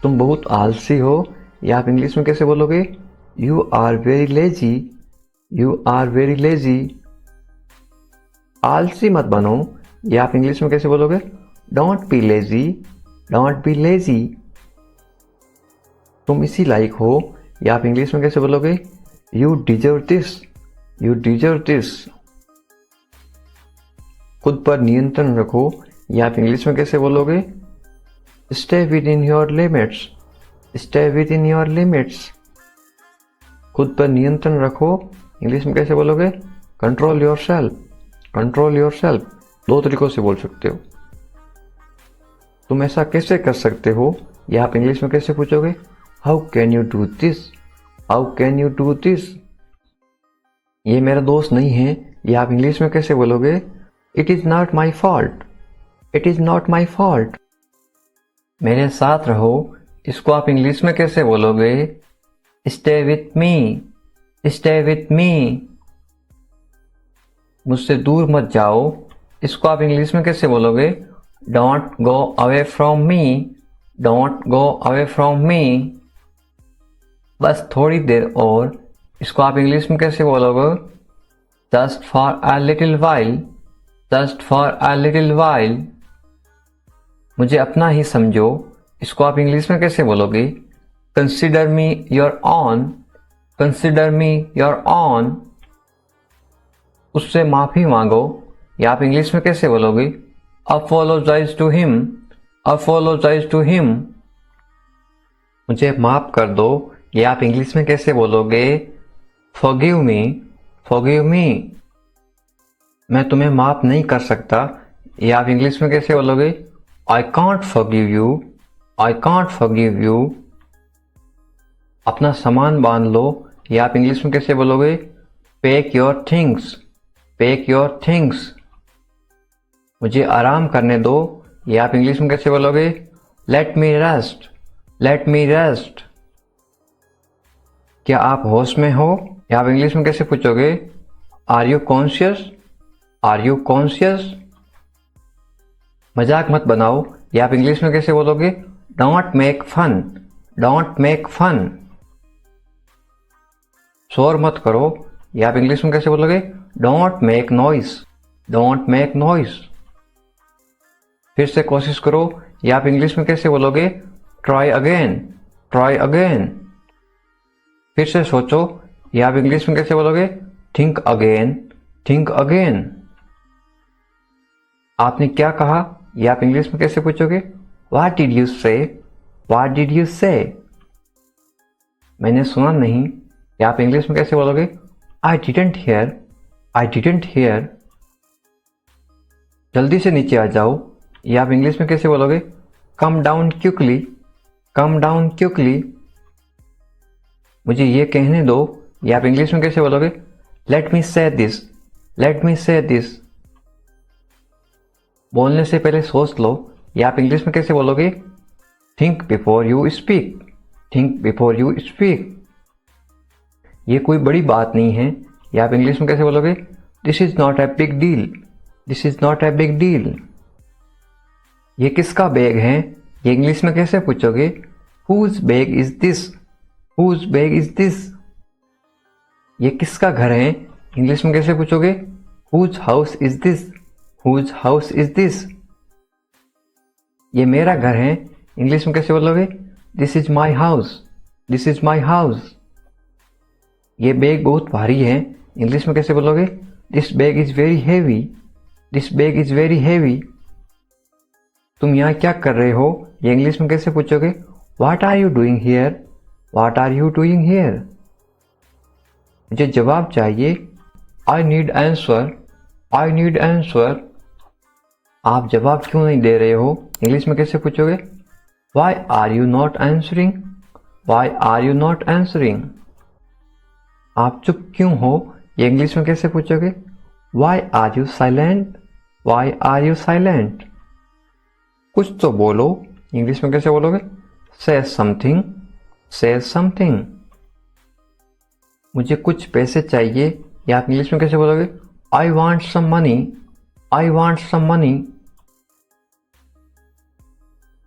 A: तुम बहुत आलसी हो, या आप इंग्लिश में कैसे बोलोगे? You are very lazy, you are very lazy. आलसी मत बनो, या आप इंग्लिश में कैसे बोलोगे? Don't be lazy, don't be lazy. तुम इसी लायक हो, या आप इंग्लिश में कैसे बोलोगे? You deserve this, you deserve this. खुद पर नियंत्रण रखो, ये आप इंग्लिश में कैसे बोलोगे? Stay with in your limits, stay with in your limits. खुद पर नियंत्रण रखो, इंग्लिश में कैसे बोलोगे? Control your self, control your self. 2 तरीकों से बोल सकते हो। तुम ऐसा कैसे कर सकते हो, ये आप इंग्लिश में कैसे पूछोगे? How can you do this, how can you do this. ये मेरा दोस्त नहीं है, ये आप इंग्लिश में कैसे बोलोगे? It is not my fault, it is not my fault. मेरे साथ रहो, इसको आप इंग्लिश में कैसे बोलोगे? Stay with me, stay with me. मुझसे दूर मत जाओ, इसको आप इंग्लिश में कैसे बोलोगे? Don't go away from me, don't go away from me. बस थोड़ी देर और, इसको आप इंग्लिश में कैसे बोलोगे? Just for a little while, just for a little while. मुझे अपना ही समझो, इसको आप इंग्लिश में कैसे बोलोगे? Consider me your own, consider me your own. उससे माफी मांगो, या आप इंग्लिश में कैसे बोलोगे? Apologise to him, apologise to him. मुझे माफ कर दो, ये आप इंग्लिश में कैसे बोलोगे? Forgive me, forgive me. मैं तुम्हें माफ नहीं कर सकता, ये आप इंग्लिश में कैसे बोलोगे? I can't forgive you, I can't forgive you. अपना सामान बांध लो, ये आप इंग्लिश में कैसे बोलोगे? Pack your things, pack your things. मुझे आराम करने दो, ये आप इंग्लिश में कैसे बोलोगे? लेट मी रेस्ट, लेट मी रेस्ट। क्या आप होश में हो, या आप इंग्लिश में कैसे पूछोगे? Are you conscious, are you conscious. मजाक मत बनाओ, या आप इंग्लिश में कैसे बोलोगे? Don't make fun, don't make fun. शोर मत करो, या आप इंग्लिश में कैसे बोलोगे? Don't make noise, don't make noise. फिर से कोशिश करो, या आप इंग्लिश में कैसे बोलोगे? Try again, try again. फिर से सोचो, या आप इंग्लिश में कैसे बोलोगे? Think again, think again. आपने क्या कहा, या आप इंग्लिश में कैसे पूछोगे? व्हाट डिड यू से, व्हाट डिड यू से। मैंने सुना नहीं, या आप इंग्लिश में कैसे बोलोगे? I didn't here, I didn't here. जल्दी से नीचे आ जाओ, या आप इंग्लिश में कैसे बोलोगे? Come down quickly, come down quickly. मुझे ये कहने दो, या आप इंग्लिश में कैसे बोलोगे? लेट मी से दिस, लेट मी से दिस। बोलने से पहले सोच लो, या आप इंग्लिश में कैसे बोलोगे? Think before you speak, think before you speak. ये कोई बड़ी बात नहीं है, या आप इंग्लिश में कैसे बोलोगे? This is not a big deal, this is not a big deal. ये किसका बैग है, ये इंग्लिश में कैसे पूछोगे? Whose bag is this, whose bag is this. ये किसका घर है, इंग्लिश में कैसे पूछोगे? Whose house is this, whose house is this. ये मेरा घर है, इंग्लिश में कैसे बोलोगे? This is my house, this is my house. ये बैग बहुत भारी है, इंग्लिश में कैसे बोलोगे? This bag is very heavy, this bag is very heavy. तुम यहाँ क्या कर रहे हो, ये इंग्लिश में कैसे पूछोगे? What are you doing here, what are you doing here. मुझे जवाब चाहिए, I need answer, I need answer. आप जवाब क्यों नहीं दे रहे हो, इंग्लिश में कैसे पूछोगे? Why are you not answering, why are you not answering. आप चुप क्यों हो, ये इंग्लिश में कैसे पूछोगे? Why are you silent, why are you silent. कुछ तो बोलो, इंग्लिश में कैसे बोलोगे? से समथिंग, से समथिंग। मुझे कुछ पैसे चाहिए, या आप इंग्लिश में कैसे बोलोगे? I want some money, I want some money.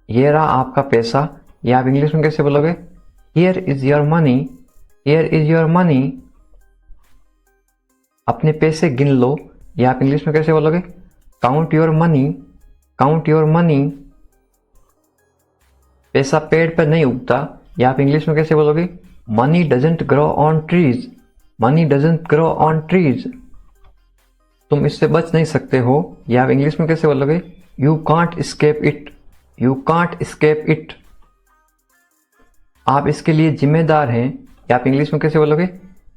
A: ये रहा आपका पैसा, या आप इंग्लिश में कैसे बोलोगे? Here is your money, here is your money. अपने पैसे गिन लो, या आप इंग्लिश में कैसे बोलोगे? Count your money, count your money. पैसा पेड़ पर नहीं उगता, या आप इंग्लिश में कैसे बोलोगे? Money doesn't grow on trees, money doesn't grow on trees. तुम इससे बच नहीं सकते हो, या आप इंग्लिश में कैसे बोलोगे? You can't escape it, you can't escape it. आप इसके लिए जिम्मेदार हैं, या आप इंग्लिश में कैसे बोलोगे?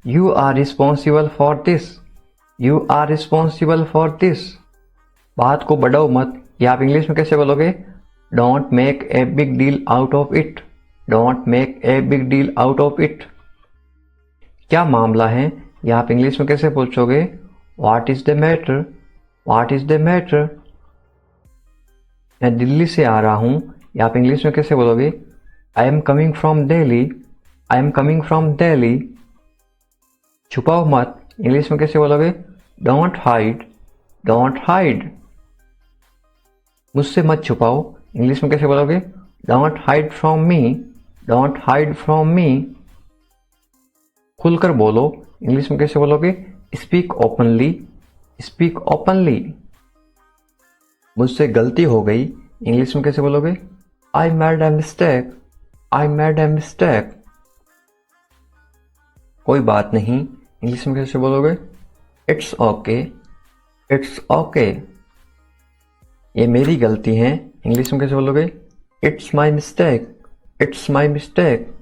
A: You are responsible for this, you are responsible for this. बात को बढ़ाओ मत, या आप इंग्लिश में कैसे बोलोगे? Don't make a big deal out of it, don't make a big deal out of it. क्या मामला है, या आप इंग्लिश में कैसे पूछोगे? What is the matter, what is the matter. मैं दिल्ली से आ रहा हूं, या आप इंग्लिश में कैसे बोलोगे? I am coming from Delhi, I am coming from Delhi. छुपाओ मत, इंग्लिश में कैसे बोलोगे? Don't hide, don't hide. मुझसे मत छुपाओ, इंग्लिश में कैसे बोलोगे? Don't hide from me, don't hide from me. खुलकर बोलो, इंग्लिश में कैसे बोलोगे? Speak openly, speak openly. मुझसे गलती हो गई, इंग्लिश में कैसे बोलोगे? I made a mistake, I made a mistake. कोई बात नहीं, इंग्लिश में कैसे बोलोगे? It's okay, it's okay. ये मेरी गलती है, इंग्लिश में कैसे बोलोगे? It's my mistake, it's my mistake.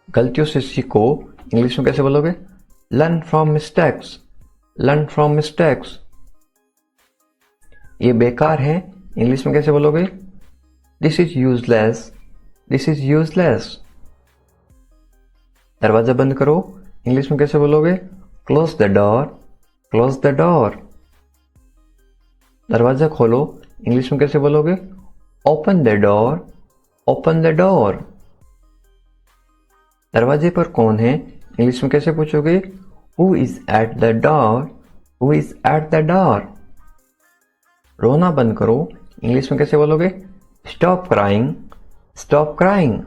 A: गलतियों से सीखो, इंग्लिश में कैसे बोलोगे? Learn from mistakes, learn from mistakes. ये बेकार है, इंग्लिश में कैसे बोलोगे? This is useless, this is useless. दरवाजा बंद करो, इंग्लिश में कैसे बोलोगे? Close the door, close the door. दरवाजा खोलो, इंग्लिश में कैसे बोलोगे? Open the door, open the door. दरवाजे पर कौन है, इंग्लिश में कैसे पूछोगे? Who is at the door, who is at the door. रोना बंद करो, इंग्लिश में कैसे बोलोगे? Stop crying, stop crying.